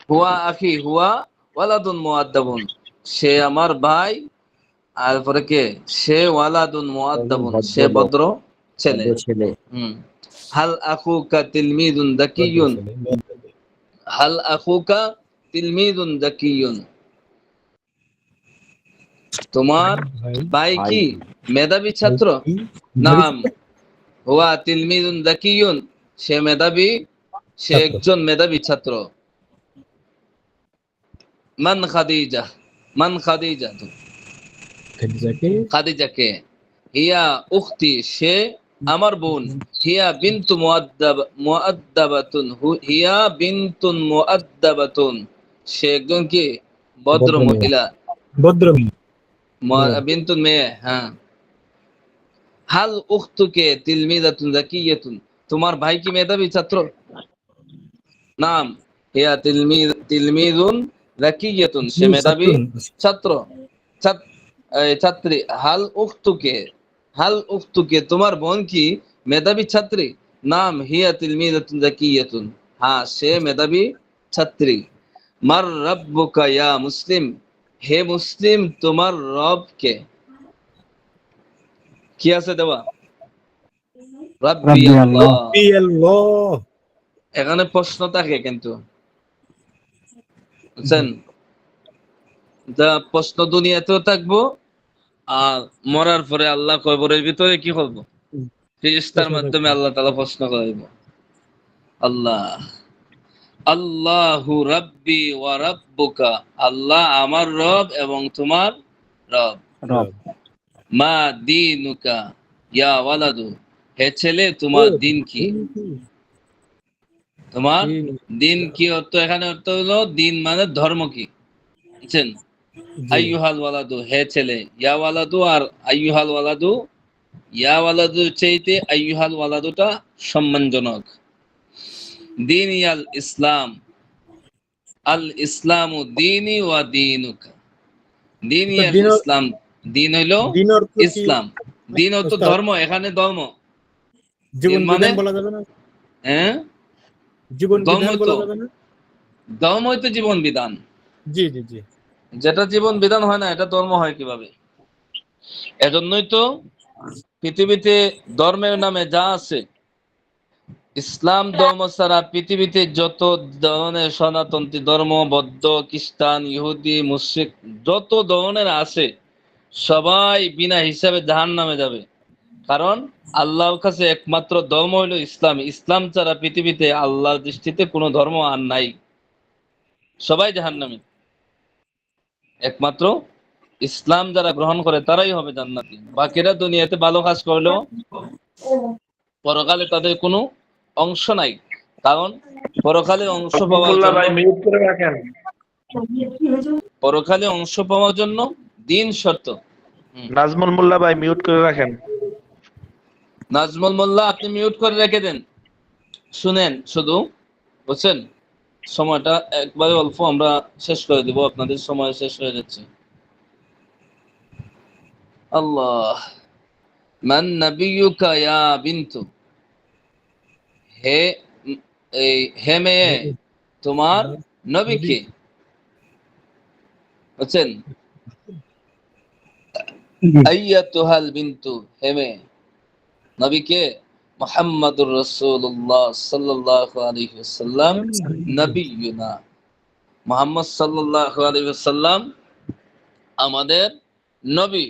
হুয়া আখি হুয়া ওয়ালাদুন মুআদ্দাবুন, সে আমার ভাই আর পরে কে? সে ওয়ালাদুন মুআদ্দাবুন, সে ভদ্র ছেলে। ছেলে। হাল আখুকা তিলমিদুন ভদ্র যাকিয়ুন, ছেলে। হাল আখুকা তিলমিদুন যাকিয়ুন, তোমার ভাই ভাই ভাই কি মেধাবী ভাই ছাত্র? কি? নাম হুয়া তিলমিদুন যাকিয়ুন, সে মেধাবী, সে ছাত্র। একজন মেধাবী ছাত্র। মান খাদিজা, মান খাদিজা, খাদিজাকে খাদিজাকে। হিয়া উখতি, সে আমার বোন। হিয়া বিনতু মুআদ্দাবাতুন, হিয়া বিনতুন মুআদ্দাবাতুন, সে একজন কি ভদ্র ভদ্র মেয়ে। মহিলা। ভদ্র মেয়ে। মেয়ে। বিনতুন মেয়ে, হ্যাঁ। হাল উখতুকে তিলমিদাতুন যাকিয়াতুন, তোমার ভাই কি মেধাবী ছাত্র? নাম হিয়া তিলমিদুন যাকিয়াতুন, সে মেধাবী ছাত্র। ছাত্রী। হাল উখতুকে তোমার বোন কি মেধাবী ছাত্রী? নাম হিয়া তিলমিদাতুন যাকিয়াতুন, হ্যাঁ সে মেধাবী ছাত্রী। মার রাব্বুকা ইয়া মুসলিম, হে মুসলিম তোমার রব কে? কি আছে দেওয়া? রাব্বি রাব্বি আল্লাহ। আল্লাহ। এখানে প্রশ্ন থাকে কিন্তু, বুঝছেন? যা প্রশ্ন দুনিয়াতেও থাকবো, আর মরার পরে আল্লাহ কবরের ভিতরে কি করবো? ফেরেশতার মাধ্যমে আল্লাহ তাআলা প্রশ্ন করব। আল্লাহ, আল্লাহু রাব্বি ওয়া রাব্বুকা, আল্লাহ আমার রব এবং তোমার রব। রব। মা দীনুকা ইয়া ওয়ালাদু, হে ছেলে তোমার দিন কি? তোমার দিন কি অর্থ? এখানে অর্থ হলো দিন মানে ধর্ম কি, বুঝছেন? আইয়ুহাল ওয়ালাদু, হে ছেলে। ইয়া ওয়ালাদু আর আইয়ুহাল ওয়ালাদু, ইয়া ওয়ালাদু চাইতে আইয়ুহাল ওয়ালাদুটা সম্মানজনক। দিন ইয়াল ইসলাম, আল ইসলামু দীনি ওয়া দীনুকা, দিন ইয়াল ইসলাম, দিন হইলো দিন অর্থ কি? ইসলাম, দিন অর্থ ধর্ম, এখানে ধর্ম জীবন মানে বিধান বলা যাবে না? হ্যাঁ, জীবন ধর্ম বিধান তো, বলা যাবে না? ধর্ম হইতো জীবন বিধান। জি জি জি। যেটা জীবন বিধান হয় না এটা ধর্ম হয় কিভাবে? এজন্যই তো পৃথিবীতে ধর্মের নামে যা আছে, ইসলাম ধর্ম ছাড়া পৃথিবীতে যত ধরনের সনাতনী ধর্ম, বৌদ্ধ, খ্রিস্টান, ইহুদি, মুশরিক যত ধরনের আছে, সবাই বিনা হিসাবে জাহান্নামে যাবে। কারণ আল্লাহর কাছে একমাত্র ধর্ম হইল ইসলাম। ইসলাম ছাড়া পৃথিবীতে আল্লাহর দৃষ্টিতে কোনো ধর্ম আর নাই, সবাই জাহান্নামী। একমাত্র ইসলাম যারা গ্রহণ করে তারাই হবে জান্নাতি। বাকিরা দুনিয়াতে ভালো কাজ করলেও পরকালে তাদের কোনো অংশ নাই। কারণ পরকালে অংশ পাওয়ার জন্য, পরকালে অংশ পাওয়ার জন্য দিন শর্ত। নাজমুল মোল্লা ভাই মিউট করে রাখেন। নাজমুল মোল্লা আপনি মিউট করে রেখে দেন, শুনেন শুধু, বুঝছেন? সময়টা একবারে অল্প, আমরা শেষ করে দিব, আপনাদের সময় শেষ হয়ে যাচ্ছে। আল্লাহ, মান নাবিয়ুকা ইয়া বিনতু, হে হে মেয়ে তোমার নবী কে? বুঝছেন? আইয়াতুহাল বিনতু, হে মেয়ে, নবী কে? মুহাম্মাদুর রাসূলুল্লাহ সাল্লাল্লাহু আলাইহি ওয়াসাল্লাম নবিয়ুনা, মুহাম্মদ সাল্লাল্লাহু আলাইহি ওয়াসাল্লাম আমাদের নবী।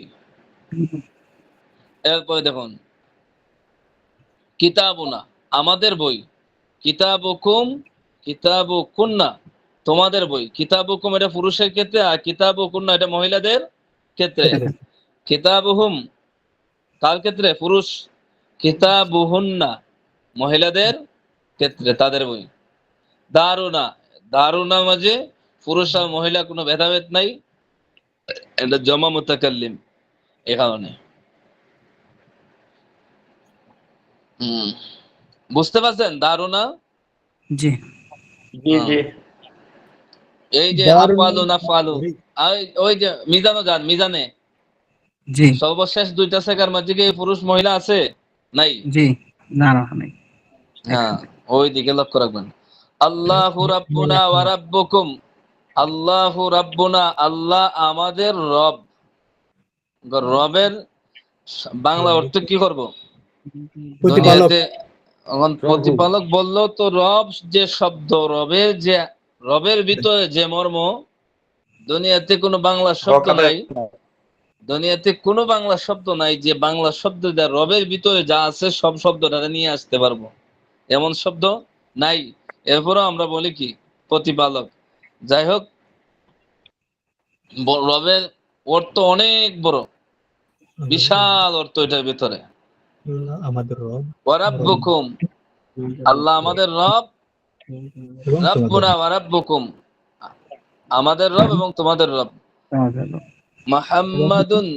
এরপরে দেখুন, কিতাবুনা আমাদের বই, কিতাবুকুম কিতাবুকুন্না তোমাদের বই। কিতাবুকুম এটা পুরুষের ক্ষেত্রে, আর কিতাবুকুন্না এটা মহিলাদের ক্ষেত্রে। কিতাবুহুম কার ক্ষেত্রে? পুরুষ। কিতাবুহুন্না মহিলাদের ক্ষেত্রে, তাদের বই। দারুনা, দারুনা মাঝে পুরুষ আর মহিলা কোনো ভেদাভেদ নাই, এটা জমা মুতাকাল্লিম, এ কারণে। বুঝতে পারছেন? দারুনা, জি জি জি। এই যে আফআলু নাফআলু, ওই যে মিজানো যান, মিজানে জি সর্বশেষ দুইটা সেকার মধ্যে কি পুরুষ মহিলা আছে? নাই। জি, না না নাই। হ্যাঁ, ওই দিকে লক্ষ্য রাখবেন। আল্লাহু রাব্বুনা ওয়া রাব্বুকুম, আল্লাহু রাব্বুনা আল্লাহ আমাদের রব, রবের বাংলা অর্থ কি করব? প্রতিপালক। দুনিয়াতে এখন প্রতিপালক বললো তো রব যে শব্দ, রবের ভিতরে যে মর্ম, দুনিয়াতে কোনো বাংলা শব্দ নাই, দুনিয়াতে কোনো বাংলা শব্দ নাই যে বাংলা শব্দ যা রবের ভিতরে যা আছে সব শব্দটা নিয়ে আসতে পারবো, এমন শব্দ নাই। এরপরও আমরা বলি কি প্রতিপালক। যাই হোক, রবের অর্থ অনেক বড়, বিশাল অর্থ এটার ভিতরে। আমাদের রব ওয়ারাব্বুকুম, আল্লাহ আমাদের রব, এবং রাব্বুনা ওয়া রাব্বুকুম, আমাদের রব এবং তোমাদের রব। মুহাম্মাদুন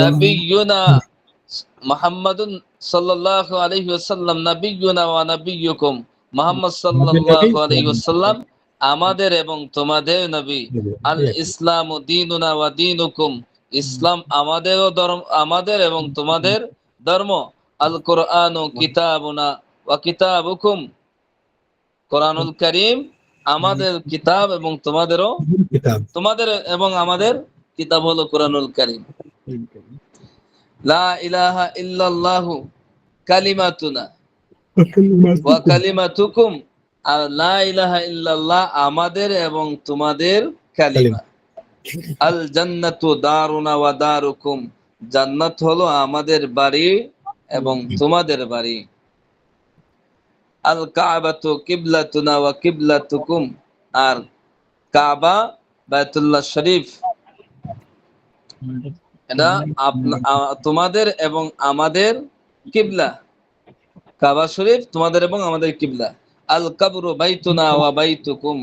নাবিয়্যুনা, মুহাম্মাদুন সাল্লাল্লাহু আলাইহি ওয়াসাল্লাম নাবিয়্যুনা ওয়া নাবিয়্যুকুম, মুহাম্মদ সাল্লাল্লাহু আলাইহি ওয়াসাল্লাম আমাদের এবং তোমাদের নবী। আল ইসলামু দীনুনা ওয়া দীনুকুম, ইসলাম আমাদেরও ধর্ম, আমাদের এবং তোমাদের ধর্ম। আল কোরআনু কিতাবুনা ওয়া কিতাবুকুম, কোরআনুল কারীম আমাদের কিতাব এবং তোমাদেরও, কিতাব। তোমাদের এবং আমাদের কিতাব হলো কোরআনুল কারীম। লা ইলাহা ইল্লাল্লাহু কালিমাতুনা ওয়া কালিমাতুকুম, আর লা ইলাহা ইল্লাল্লাহ আমাদের এবং তোমাদের কালিমা। আল জান্নাতু দারুনা ওয়া দারুকুম, জান্নাত হলো আমাদের বাড়ি এবং তোমাদের বাড়ি। আল কাবাতু কিবলাতুনা ওয়া কিবলাতুকুম, আর কাবা বাইতুল্লাহ শরীফ এটা তোমাদের এবং আমাদের কিবলা। কাবা শরীফ তোমাদের এবং আমাদের কিবলা। আল কাবরু বাইতুনা ওয়া বাইতুকুম,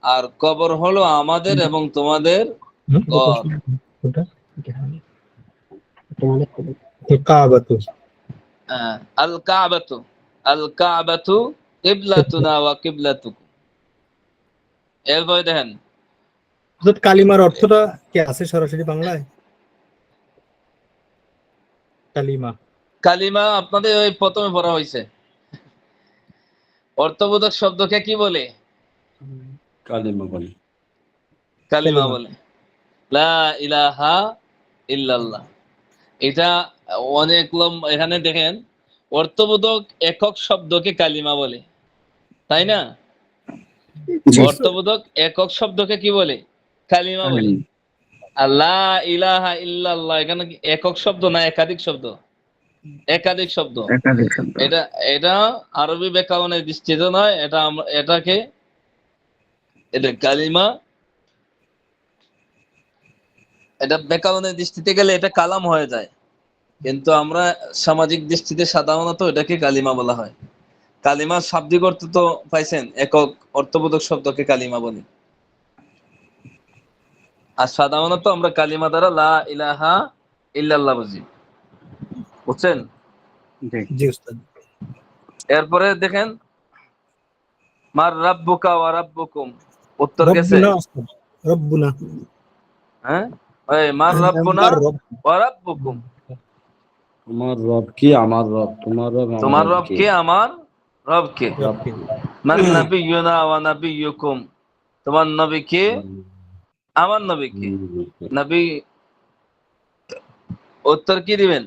আর কবর হলো আমাদের এবং তোমাদের ঘর। কাবাতু, আল কাবাতু, আল কাবাতু কিবলাতুনা ওয়া কিবলাতুকুম। এরপরে দেখেন কালিমার অর্থটা কি আছে সরাসরি বাংলায়? কালিমা, কালিমা আপনাদের ওই প্রথমে পড়া হয়েছে। অর্থবোধক শব্দকে কি বলে? কালিমা বলে। কালিমা বলে। লা ইলাহা ইল্লাল্লাহ, এটা অনেক এখানে দেখেন অর্থবোধক একক শব্দকে কালিমা বলে, তাই না? অর্থবোধক একক শব্দকে কি বলে? কালিমা বলে। আর লা ইলাহা ইল্লাল্লাহ এখানে কি একক শব্দ না একাধিক শব্দ? একাধিক শব্দ। এটা আরবি ব্যাকরণের দৃষ্টিতে নয়, এটা এটাকে এটা কালিমা, এটা ব্যাকরণের দৃষ্টিতে গেলে এটা কালাম হয়ে যায়, কিন্তু আমরা সামাজিক দৃষ্টিতে সাধারণত এটাকে কালিমা বলা হয়। কালিমার শাব্দিক অর্থ তো পাইছেন, একক অর্থবোধক শব্দকে কালিমা বলি। আর সাধারণত আমরা কালিমা দ্বারা লা ইলাহা ইল্লাল্লাহ বুঝি, বুঝছেন? জি উস্তাদ। এরপরে দেখেন মার রাব্বুকা ওয়া রাব্বুকুম, উত্তর গেছে। রব্বুনা উস্তাদ, রব্বুনা। হ্যাঁ, ওই মার রাব্বুনা ওয়া রাব্বুকুম, তোমার রব কি আমার রব, তোমার রব তোমার রব কে আমার রব কে। রব্বি। মান নাবিয়্যুনা ওয়া নাবিয়্যুকুম, তোমার নবী কে আমার নবী কে। নবী, উত্তর কি দিবেন?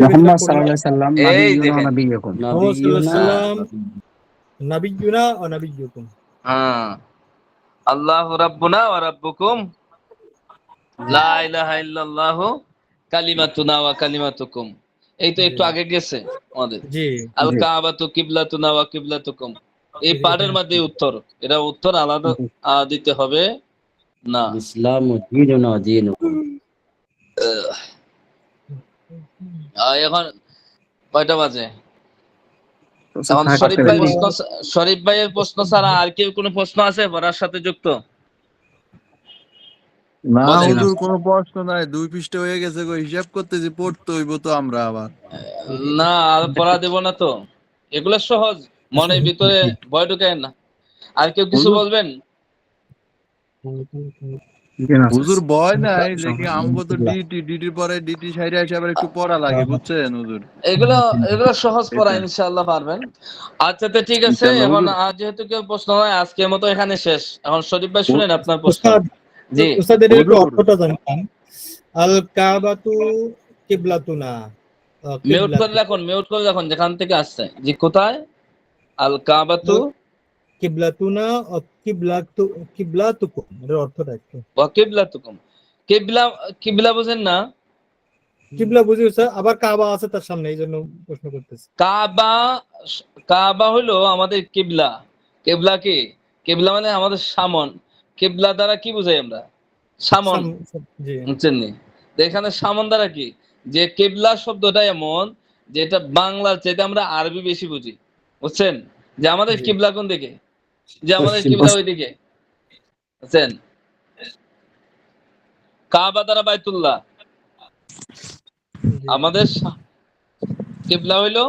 মুহাম্মদ সাল্লাল্লাহু আলাইহি সাল্লাম এই নাবিয়্যুনা ওয়া দেখেন। নাবিয়্যুকুম। মুহাম্মদ সাল্লাল্লাহু আলাইহি সাল্লাম নাবিয়্যুনা ওয়া নাবিয়্যুকুম। হ্যাঁ, আল্লাহু রাব্বুনা ওয়া রাব্বুকুম, লা ইলাহা ইল্লাল্লাহু কালিমাতুনা ওয়া কালিমাতুকুম। এই তো একটু আগে গেছে আমাদের। জি, আল কাবাতু কিবলাতুনা ওয়া কিবলাতুকুম, এই পাঠের মধ্যে উত্তর। এটা উত্তর আলাদা দিতে হবে না। ইসলাম দীনুনা দীনুকুম। এখন কয়টা বাজে? এখন শরীফ ভাইয়ের প্রশ্ন ছাড়া আর কেউ কোনো প্রশ্ন আছে পড়ার সাথে যুক্ত? না বলেন। হুজুর কোনো প্রশ্ন নাই, 2 পৃষ্ঠা হয়ে গেছে গো, হিসাব করতেছি, পড়তে হইব তো আমরা আবার। না, আর পড়া দেব না তো, এগুলো সহজ, মনের ভিতরে ভয় ঢুকায় না। আর কেউ কিছু হুজুর, বলবেন? হুজুর ভয় নাই, লেকিন আমগো তো ডিটির পরে ডিটি সাইডে এসে আবার একটু পড়া লাগে, বুঝছেন হুজুর? এগুলো এগুলো সহজ পড়া, এটা ইনশাআল্লাহ পারবেন। আচ্ছা তো ঠিক আছে, ইনশাআল্লাহ এখন হুজুর। আজ যেহেতু কেউ প্রশ্ন নয়, আজকের মতো এখানে শেষ। এখন শরীফ ভাই শুনেন আপনার প্রশ্ন। উস্তাদ জি, উস্তাদ এর একটু হুজুর অর্থটা জানতাম। আল কাবাতু কিবলাতুনা মিউট করে কিবলাতু রাখুন, মিউট করে রাখুন যেখান থেকে আসছে। জি, কোথায়? আল কাবাতু কিবলাতুনা ও কিবলাতুকুম, এর অর্থটা একটু। ওয়া কিবলাতুকুম। কিবলা, কিবলা বুঝেন না? কিবলা বুঝি স্যার, আবার কাবা আছে তার সামনে, এই জন্য প্রশ্ন করতেছি। কাবা, কাবা হলো আমাদের কিবলা। কিবলা কি? কিবলা মানে আমাদের সামন। কিবলা দ্বারা কি বুঝাই আমরা? সামন, জি বুঝছেন নি? তো এখানে সামন দ্বারা কি, যে কিবলা শব্দটা এমন যে এটা বাংলার চাইতে আমরা আরবি বেশি বুঝি, বুঝছেন? যে আমাদের জি কিবলা কোন দিকে, যে আমাদের পশ্চিম কিবলা ওই দিকে, বুঝছেন? কাবা দ্বারা বাইতুল্লাহ, জি আমাদের কিবলা হইলো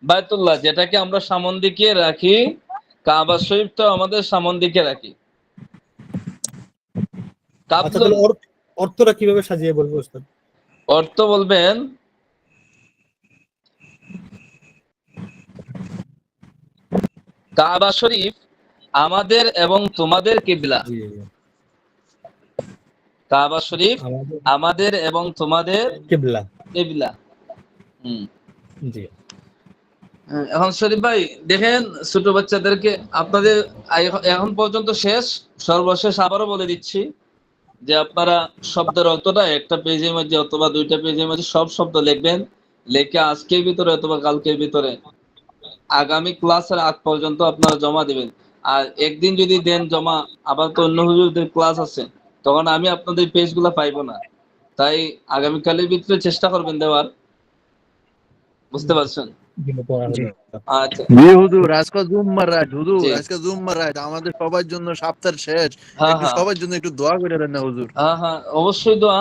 বাইতুল্লাহ, যেটাকে আমরা সামন দিকে রাখি। কাবা শরীফটা আমাদের সামন দিকে রাখি। আচ্ছা, কাবলুল, তাহলে অর্থটা কিভাবে সাজিয়ে বলবো উস্তাদ? অর্থ বলবেন কাবা শরীফ আমাদের এবং তোমাদের কিবলা। জি কাবা শরীফ আমাদের আমাদের এবং তোমাদের কিবলা। কিবলা। হুম। জি এখন শরীফ ভাই দেখেন, ছোট বাচ্চাদেরকে আপনাদের এখন পর্যন্ত শেষ, সর্বশেষ আবারও বলে দিচ্ছি যে আপনারা শব্দের অর্থটা একটা পেজের মধ্যে অথবা দুইটা পেজের মধ্যে সব শব্দ লিখবেন। লিখে আজকের ভিতরে অথবা কালকের ভিতরে আগামী ক্লাসের আগ পর্যন্ত আপনারা জমা দিবেন। আর একদিন যদি দেন জমা, আবার তো অন্য হুজুরদের ক্লাস আছে, তখন আমি আপনাদের পেজগুলো পাইবো না। তাই আগামীকালের ভিতরে চেষ্টা করবেন দেওয়ার, বুঝতে পারছেন? পড়া জি হলো। আচ্ছা, জি হুজুর, আজকে জুম্মার রাত হুজুর, জি, আজকে জুম্মার রাত আমাদের সবার জন্য সপ্তাহের শেষ, হ্যাঁ একটু হ্যাঁ সবার জন্য একটু দোয়া করে দেন না হুজুর। হ্যাঁ হ্যাঁ, অবশ্যই দোয়া।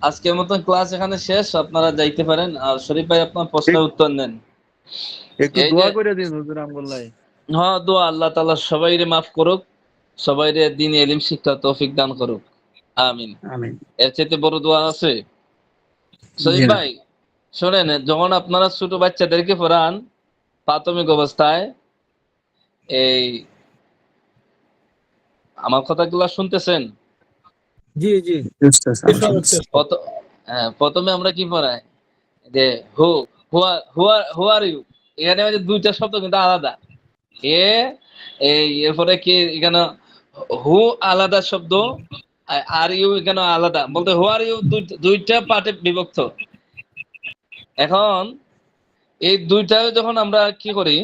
আজকের মতন ক্লাস এখানে শেষ, আপনারা যাইতে পারেন। আর শরীফ ভাই আপনার প্রশ্নের উত্তর নেন। একটু এই যে, দোয়া করে দিন হুজুর আমগুল্লাই। হ্যাঁ দোয়া, আল্লাহ তাআলা সবাইরে মাফ করুক, সবাইরে দ্বীন ইলম শিক্ষা তৌফিক দান করুক, আমিন। আমিন। এর চাইতে বড় দোয়া আছে? জি শরীফ না। ভাই শোনেন, যখন আপনারা ছোট বাচ্চাদেরকে পড়ান প্রাথমিক অবস্থায়, এই আমার কথাগুলো শুনতেছেন? জি জি বুঝতেছি, আমি শুনছি। প্রথমে আমরা কি পড়াই যে হু, হু আর ইউ, এখানে হচ্ছে দুইটা শব্দ কিন্তু আলাদা। এ এই এরপরে কি এখানে হু আলাদা শব্দ, আর ইউ এখানে আলাদা, বলতে হু আর ইউ দুইটা পার্টে বিভক্ত। এখন এই দুইটা যখন আমরা কি করি,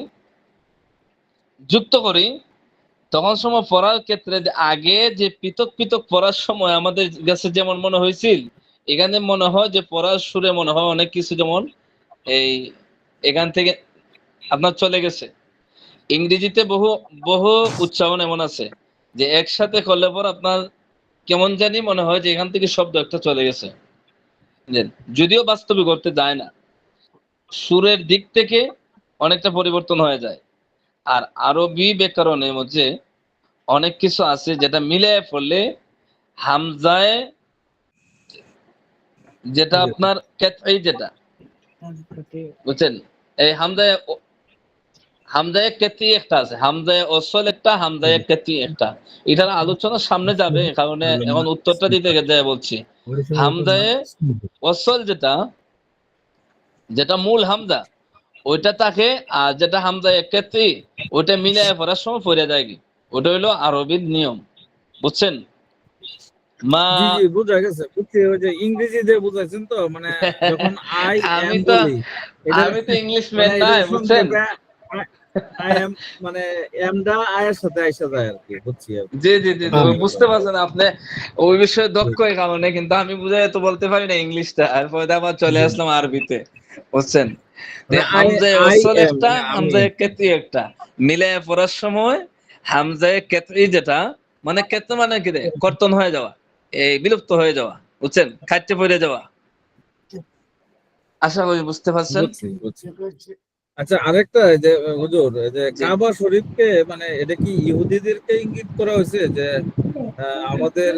যুক্ত করি, তখন সময় পড়ার ক্ষেত্রে যে আগে যে পৃথক পৃথক পড়ার সময় আমাদের কাছে যেমন মনে হয়েছিল, এখানে মনে হয় যে পড়ার সুরে মনে হয় অনেক কিছু যেমন এই এখান থেকে আপনার চলে গেছে। ইংরেজিতে বহু বহু উচ্চারণ এমন আছে যে একসাথে করলে পর আপনার কেমন জানি মনে হয় যে এখান থেকে শব্দ একটা চলে গেছে, যদিও বাস্তবে করতে যায় না। সুরের দিক থেকে অনেকটা পরিবর্তন হয়ে যায়। আর আরবি ব্যাকরণের মধ্যে অনেক কিছু আছে যেটা মিলে পড়লে হামজায়, যেটা আপনার কেতই, যেটা বুঝছেন, এই হামজায় কেতি একটা আছে, হামজায় ওসল একটা, হামজায় কেতি একটা। এটার আলোচনা সামনে যাবে, কারণে এখন উত্তরটা দিতে যায় বলছি। হামজায় ওসল যেটা, যেটা মূল হামজা ওইটা থাকে, আর যেটা হামজায় কেতি ওইটা মিলে পড়ার সময় পড়ে যায় কি, ওটা হইলো আরবির নিয়ম, বুঝছেন? মা, জি জি বুঝা গেছে, বুঝছি। ওই যে ইংরেজি দিয়ে বুঝাইছেন তো, মানে যখন আই আমি এম তো বলি, এটার আমি তো ইংলিশ মানে ম্যান এটার নাই, বুঝছেন? সংক্ষেপে আই এম, মানে এমটা আয়ের সাথে আইসা যায় আর কি, বুঝছি আর কি। জি জি জি জি, আমি বুঝতে পারছেন আপনি ওই বিষয়ে দক্ষ এই কারণে, কিন্তু আমি বুঝাই তো বলতে পারি না ইংলিশটা, আর পরে আবার চলে জি, আসলাম আরবিতে, বুঝছেন? মানে আই হামজায় আই ওসল এম একটা, মানে আমি। হামজায় কেতি একটা, মিলে পড়ার সময় হামজায় কেতি যেটা, মানে কেতন মানে কি রে, কর্তন হয়ে যাওয়া, এই বিলুপ্ত হয়ে যাওয়া, বুঝছেন? খাইতে পড়ে যাওয়া। আশা করি বুঝতে পারছেন। বুঝছি বুঝছি। আচ্ছা, আরেকটা এই যে হুজুর, এই যে জি, কাবা শরীফকে, মানে এটা কি ইহুদিদেরকে ইঙ্গিত করা হয়েছে যে আমাদের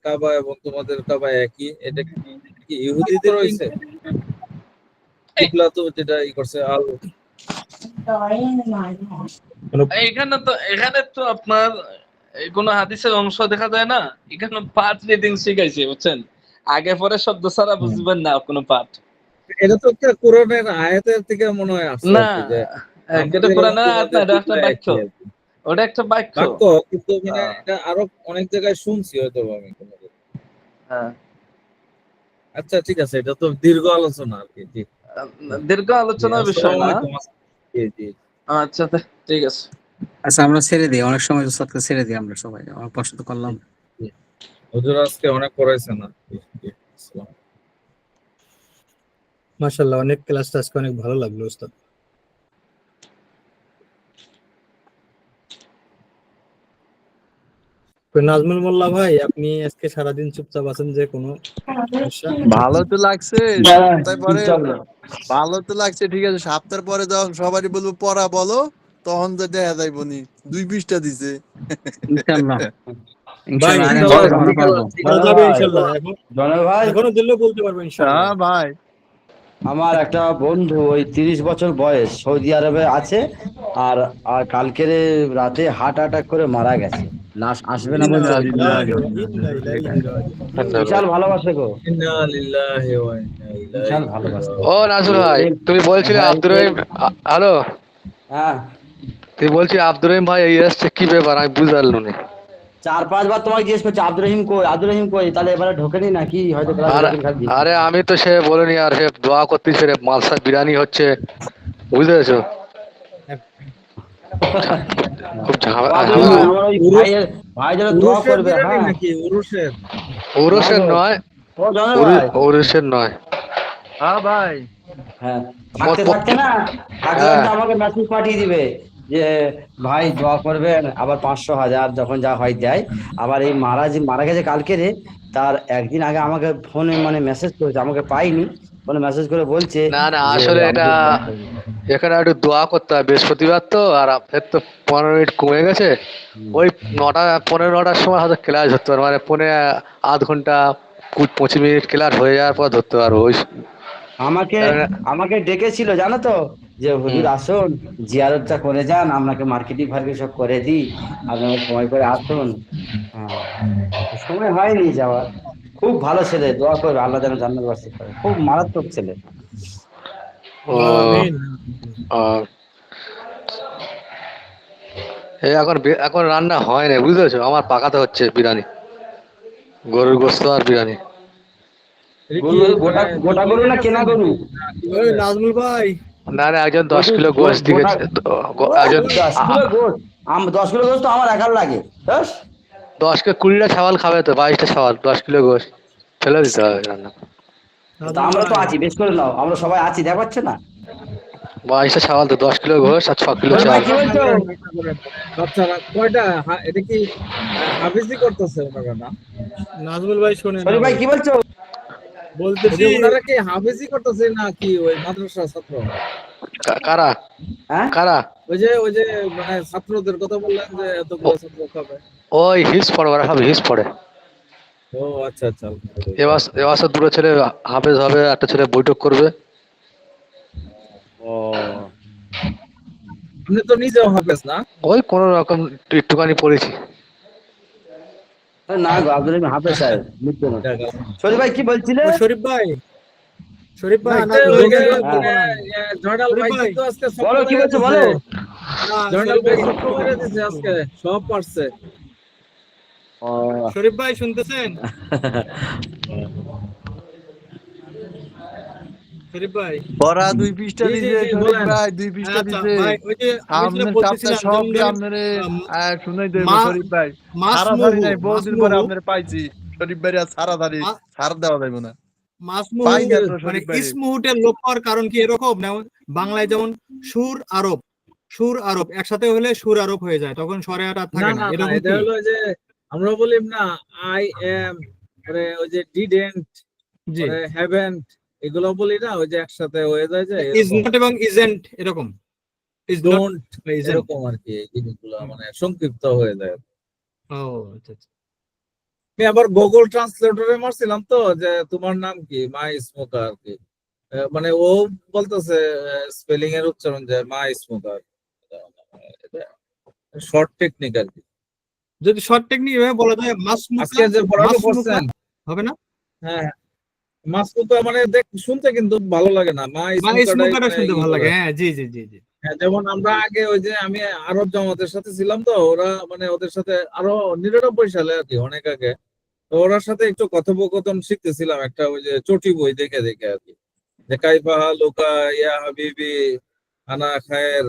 কাবা এবং তোমাদের কাবা একই, এটা কি ইহুদিদের হইছে? কিবলা তো যেটা ই করছে এখানে তো আপনার কোনো হাদিসের অংশ দেখা যায় না, এখানে পার্ট রিডিং শিখাইছে, বুঝছেন? আগে পরে শব্দ ছাড়া বুঝবেন না কোনো পার্ট। এটা তো একটা কোরআনের আয়াতের থেকে মনে হয় আসছে না, আর কি, যে এটা পুরানো আয়াত না, এটা একটা তোমাদের বাক্য। কিবলা একই। ওটা একটা বাক্য। বাক্য, কিন্তু মানে এটা আরো অনেক জায়গায় শুনছি হয়তো আমি কোনোদিন। হ্যাঁ, আচ্ছা ঠিক আছে, এটা তো দীর্ঘ আলোচনা আর কি। জি দীর্ঘ আলোচনার জি, বিষয় আসসালামু না। আলাইকুম। জি জি আচ্ছা, ঠিক আছে। আচ্ছা আমরা ছেড়ে দিই, অনেক সময় উস্তাদকে ছেড়ে দিই আমরা সবাই, অনেক কষ্ট তো করলাম। জি। হুজুর আজকে অনেক পড়াইছেন না। জি, জি, আসসালাম। মাশাআল্লাহ, অনেক ক্লাসটা আজকে অনেক ভালো লাগলো উস্তাদ। তো নাজমুল মোল্লা ভাই, আপনি আজকে সারাদিন চুপচাপ আছেন যে, কোনো সমস্যা? ভালো তো লাগছে দাঁড়ান, সপ্তাহ পরে, চুপচাপ না। ভালো তো লাগছে, ঠিক আছে। সপ্তাহ পরে যখন সবারই বলবো পড়া বলো, তখন তো দেখা যাইব নি 2 পৃষ্ঠা দিছে। ইনশাআল্লাহ, ভাই ইনশাআল্লাহ আগামী ইনশাআল্লাহ সপ্তাহে আমরা পারবো। করা যাবে ইনশাআল্লাহ। জনাব ভাই, এখনো দিলেও বলতে পারবো ইনশাআল্লাহ। হ্যাঁ ভাই, আমার একটা বন্ধু ওই 30 বছর বয়স সৌদি আরবে আছে, আর আর কালকের রাতে হার্ট অ্যাটাক করে মারা গেছে। লাশ আসবে না বলছে, ইন্না ওই জন্য লিল্লাহি আসবে। ওয়া ইন্না ইলাইহি রাজিউন। বিশাল ভালোবাসে গো, ইন্না লিল্লাহি ওয়া ইন্না ইলাইহি বিশাল ভালোবাসে। রাজিউন। ও নাসুর ভাই, তুমি বলছিলে ভাই, আব্দুর রহিম, হ্যালো, হ্যাঁ তুমি বলছি আব্দুর রহিম ভাই এই আসছে, কি ব্যাপার আমি বুঝতে পারলাম না। 4-5 বার তোমাকে জিজ্ঞেস করছে আব্দুর রহিম কই, আব্দুর রহিম কই, তাহলে এবারে ঢোকেনি নাকি, হয়তো ক্লাস আরে ঢোকেনি খালি। আরে আমি তো সে বলিনি, আর সে দোয়া করতেছে রে, মালসা বিরিয়ানি হচ্ছে, বুঝতে পেরেছো? খুব দোয়া করবে, ঝামেলা। আমার ওই ভাই যেন দোয়া উরুষের করবে। বিরিয়ানি হ্যাঁ, নাকি? উরুষের? ওরসের না গো, নয়, ও জনাব ভাই, ওরসের নয়। হ্যাঁ ভাই, হ্যাঁ থাকতে থাকতে না, থাকতে হ্যাঁ, থাকতে আমাকে মেসেজ পাঠিয়ে দিবে যে ভাই দোয়া করবেন, আবার 500 1000 যখন যা হয় দেয়। আবার এই মারা গেছে কালকে রে, তার একদিন আগে আমাকে ফোনে মানে মেসেজ করেছে, আমাকে পাইনি, ফোনে মেসেজ করে বলছে না না, যে আসলে এটা আমাকে দোয়া করবেন। এখানে একটু দোয়া করতে হয়, বৃহস্পতিবার তো, আর আপনার তো 15 মিনিট কমে গেছে। ওই 9:15-9টার সময় হয়তো ক্লাস ধরতে পারবো, মানে আধ ঘন্টা 25 মিনিট ক্লাস হয়ে যাওয়ার পর ধরতে পারবো ওই। আমাকে আমাকে ডেকেছিল জানো তো, যে হুজুর আসুন, জিয়ারতটা করে যান, আপনাকে মার্কেটিং সব করে দিই, আপনারা সময় করে আসুন। হ্যাঁ, সময় হয়নি যাওয়ার। খুব ভালো ছেলে, দোয়া করবে আল্লাহ যেন জান্নাত বাসী করে, খুব মারাত্মক ছেলে। ও, আমিন। এই এখন রান্না হয় না, বুঝতে পেরেছো? আমার পাকাতে হচ্ছে বিরিয়ানি, গরুর গোস্ত আর বিরিয়ানি। এটা কি গরু গোটা গোটা গরু না কেনা গরু? ওই নাজমুল ভাই, না না, একজন 10 গরু কিলো গোশ গোটা, দিয়েছে, একজন 10 কিলো গোস, 10 কিলো গোস তো আমার একার লাগে। 10কে 20টা ছাগল খাবে তো, 22টা ছাগল, 10 কিলো গোশ ফেলে দিতে হবে রান্না। তা আমরা তো আছি, বেশ করে নাও, আমরা সবাই আছি, দেখা পাচ্ছে না? 22টা ছাগল তো, 10 কিলো গোশ আর 6 কিলো ভাই চাল। কি বলছো? বাচ্চারা কয়টা? এটা কি হাফিজি করতেছে ওনারা? না, নাজমুল ভাই শোনেন, শরীফ ভাই কি বলছো? বলতেছি ওনারা কি হাফিজি করতেছে নাকি ওই মাদ্রাসা ছাত্র? কারা হ্যাঁ, কারা? ওই যে মানে ছাত্রদের কথা বললেন যে এতগুলো ছাত্র খাবে। ওই হিস পড়ে, ওরা সব হিস পড়ে। ও আচ্ছা আচ্ছা। এবার দুটো ছেলে হাফেজ হবে, একটা ছেলে বৈঠক করবে। ও, আপনি তো নিজেও হাফেজ না? ওই কোন রকম একটুখানি পড়েছি। না গো, আব্দুল রহিম হাফেজ সাহেব, মিথ্যে না। শরীফ ভাই কি বলছিলে? ও শরীফ ভাই, শরীফ ভাই না, ওই যে বলছিলাম মানে জয়নাল ভাই শরীফ ভাই, কিন্তু আজকে সব বলো কি মেরে বলছো, দিছে। বলো। জয়নাল ভাই সব মেরে দিছে আজকে, সব পারছে। শরীফ ভাই শুনতেছেন? শরীফ ভাই, পড়া 2 পৃষ্ঠা জি, জি, দিছে জি, শরীফ বলেন। ভাই, 2 পৃষ্ঠা আচ্ছা দিছে। ভাই, ওই যে আমি যেটা আপনার বলতেছিলাম, সপ্তাহে সব যেমন দিয়ে ধরেন, আপনারে আম, শুনাই দেব মা শরীফ ভাই। মাসমুহু ছাড়াছাড়ি নাই, বহুদিন পরে মাসমুহু আপনারে পাইছি শরীফ ভাই, আর ছাড়াছাড়ি মা- ছাড় দেওয়া যাবে না, মাসমুহু পাই না তো মানে শরীফ ভাই। ইসমুহুটের লোপ পাওয়ার কারণ কি এরকম না? বাংলায় যেমন সুর আরব একসাথে হলে সুর আরব হয়ে যায়, তখন স্বরে আর না থাকে না, না না, এরকম এটা কি? হলো যে আমরা বলি না আই এম, ওই যে ডিডেন্ট, জি, হ্যাভেন্ট, এগুলো বলি না, ওই যে একসাথে হয়ে যায় যে ইজ নট এবং ইজেন্ট, এরকম ইজ নট ডোন্ট, বা ইজেন্ট। এরকম আর কি, এই জিনিসগুলো মানে সংক্ষিপ্ত হয়ে যায়। ও আচ্ছা আচ্ছা। আমি আবার গুগল ট্রান্সলেটরে মারছিলাম তো যে তোমার নাম কি, মা ইসমুকা আর কি। মানে ও বলতেছে স্পেলিং এর উচ্চারণ যে মা ইসমুকা, শর্ট টেকনিক আর কি। যদি শর্ট টেকনিক এভাবে বলা যায় মাসমুকা, আজকে যে পড়াটা মাসমুকা পড়ছেন, হবে না? হ্যাঁ মাসমুকা মানে শুনতে কিন্তু ভালো লাগে না, মা বা ইসমুকাটাই ইসমুকাটা মানে শুনতে ই ভালো লাগে। করে। হ্যাঁ, জি জি জি জি। হ্যাঁ, যেমন আমরা আগে ওই যে আমি আরব জামাতের সাথে ছিলাম তো, ওরা মানে ওদের সাথে আরো 99 সালে আর কি, অনেক আগে। তো ওরার সাথে একটু কথোপকথন শিখতেছিলাম একটা ওই যে চটি বই দেখে দেখে আর কি, যে কাইফা হালুকা ইয়া হাবিবি আনা খায়ের,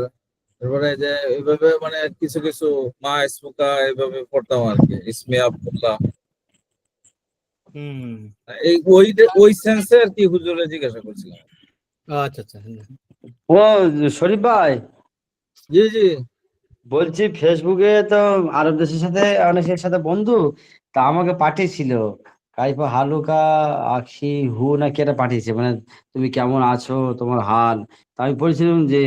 তারপরে যে এইভাবে মানে কিছু কিছু মা ইসমুকা এইভাবে পড়তাম আর কি, ইসমি আব্দুল্লাহ। হুম, এই ওই সেন্সে আর কি হুজুরে জিজ্ঞাসা করছিলাম। আচ্ছা আচ্ছা। ও শরীফ ভাই, জি জি। বলছি ফেসবুকে তো আরব দেশের সাথে অনেকের সাথে বন্ধু, তা আমাকে পাঠিয়েছিল কাইফা হালুকা আকসি হু না কি একটা পাঠিয়েছে, মানে তুমি কেমন আছো, তোমার হাল। তা আমি বলছিলাম যে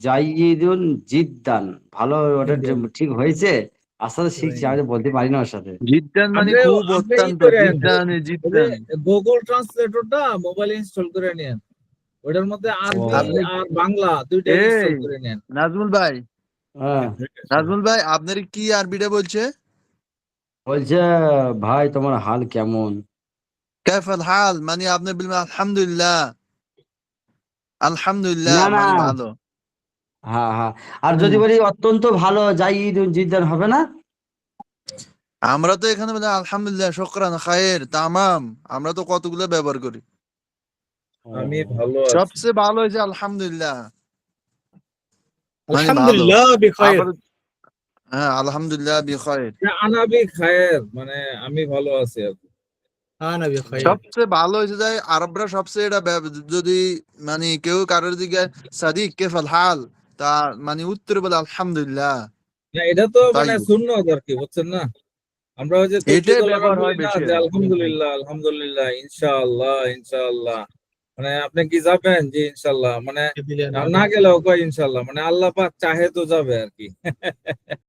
জাইদুন জিদ্দান, ভালো, ওটা ঠিক হয়েছে? আস্তে আস্তে শিখছি, আমি তো বলতে পারি না ওর সাথে। জিদ্দান মানে আপনি খুব আপনি ই অত্যন্ত, করেন, জিদ্দান ওই যে জিদ্দান। গুগল ট্রান্সলেটরটা মোবাইলে ইনস্টল করে নেন, ওটার মধ্যে আরবি আপনি আর বাংলা দুইটাই এই ইনস্টল করে নেন। নাজমুল ভাই, হ্যাঁ, নাজমুল ভাই আপনার কি আরবিটা বলছে? বলছে ভাই তোমার হাল কেমন। কাইফাল হাল মানে আপনি বলবেন আলহামদুলিল্লাহ, আলহামদুলিল্লাহ না না, মানে ভালো। হ্যাঁ হ্যাঁ, আর যদি বলি অত্যন্ত ভালো জাইদুন জিদ্দান হবে না? আমরা তো এখানে বলি আলহামদুলিল্লাহ, শুকরান, খায়ের, তামাম, আমরা তো কতগুলো ব্যবহার করি। আমি ভালো আছি। সবচেয়ে ভালো হয়েছে আলহামদুলিল্লাহ, মানে ভালো। আলহামদুলিল্লাহ বিখায়ের। আবার হ্যাঁ, আলহামদুলিল্লাহ বিখায়ের। আনাবি খায়ের মানে আমি ভালো আছি আর কি। আনা বিখায়ের। সবচেয়ে ভালো হয়েছে যে আরবরা সবচেয়ে এটা যদি মানে কেউ কারোর দিকে সাদিক কেফাল হাল, তা মানে উত্তরে বলে আলহামদুলিল্লাহ। না, এটা তো তাই মানে সুন্নত আর কি, বুঝছেন না? আমরা ওই যে এটাই তসবিহ ব্যবহার বলি হয় না বেশি। যে আলহামদুলিল্লাহ আলহামদুলিল্লাহ ইনশাআল্লাহ ইনশাআল্লাহ, মানে আপনি কি যাবেন? যে ইনশাআল্লাহ, মানে না গেলেও কয় ইনশাআল্লাহ, মানে আল্লাহ পাক চাহে তো যাবে আর কি।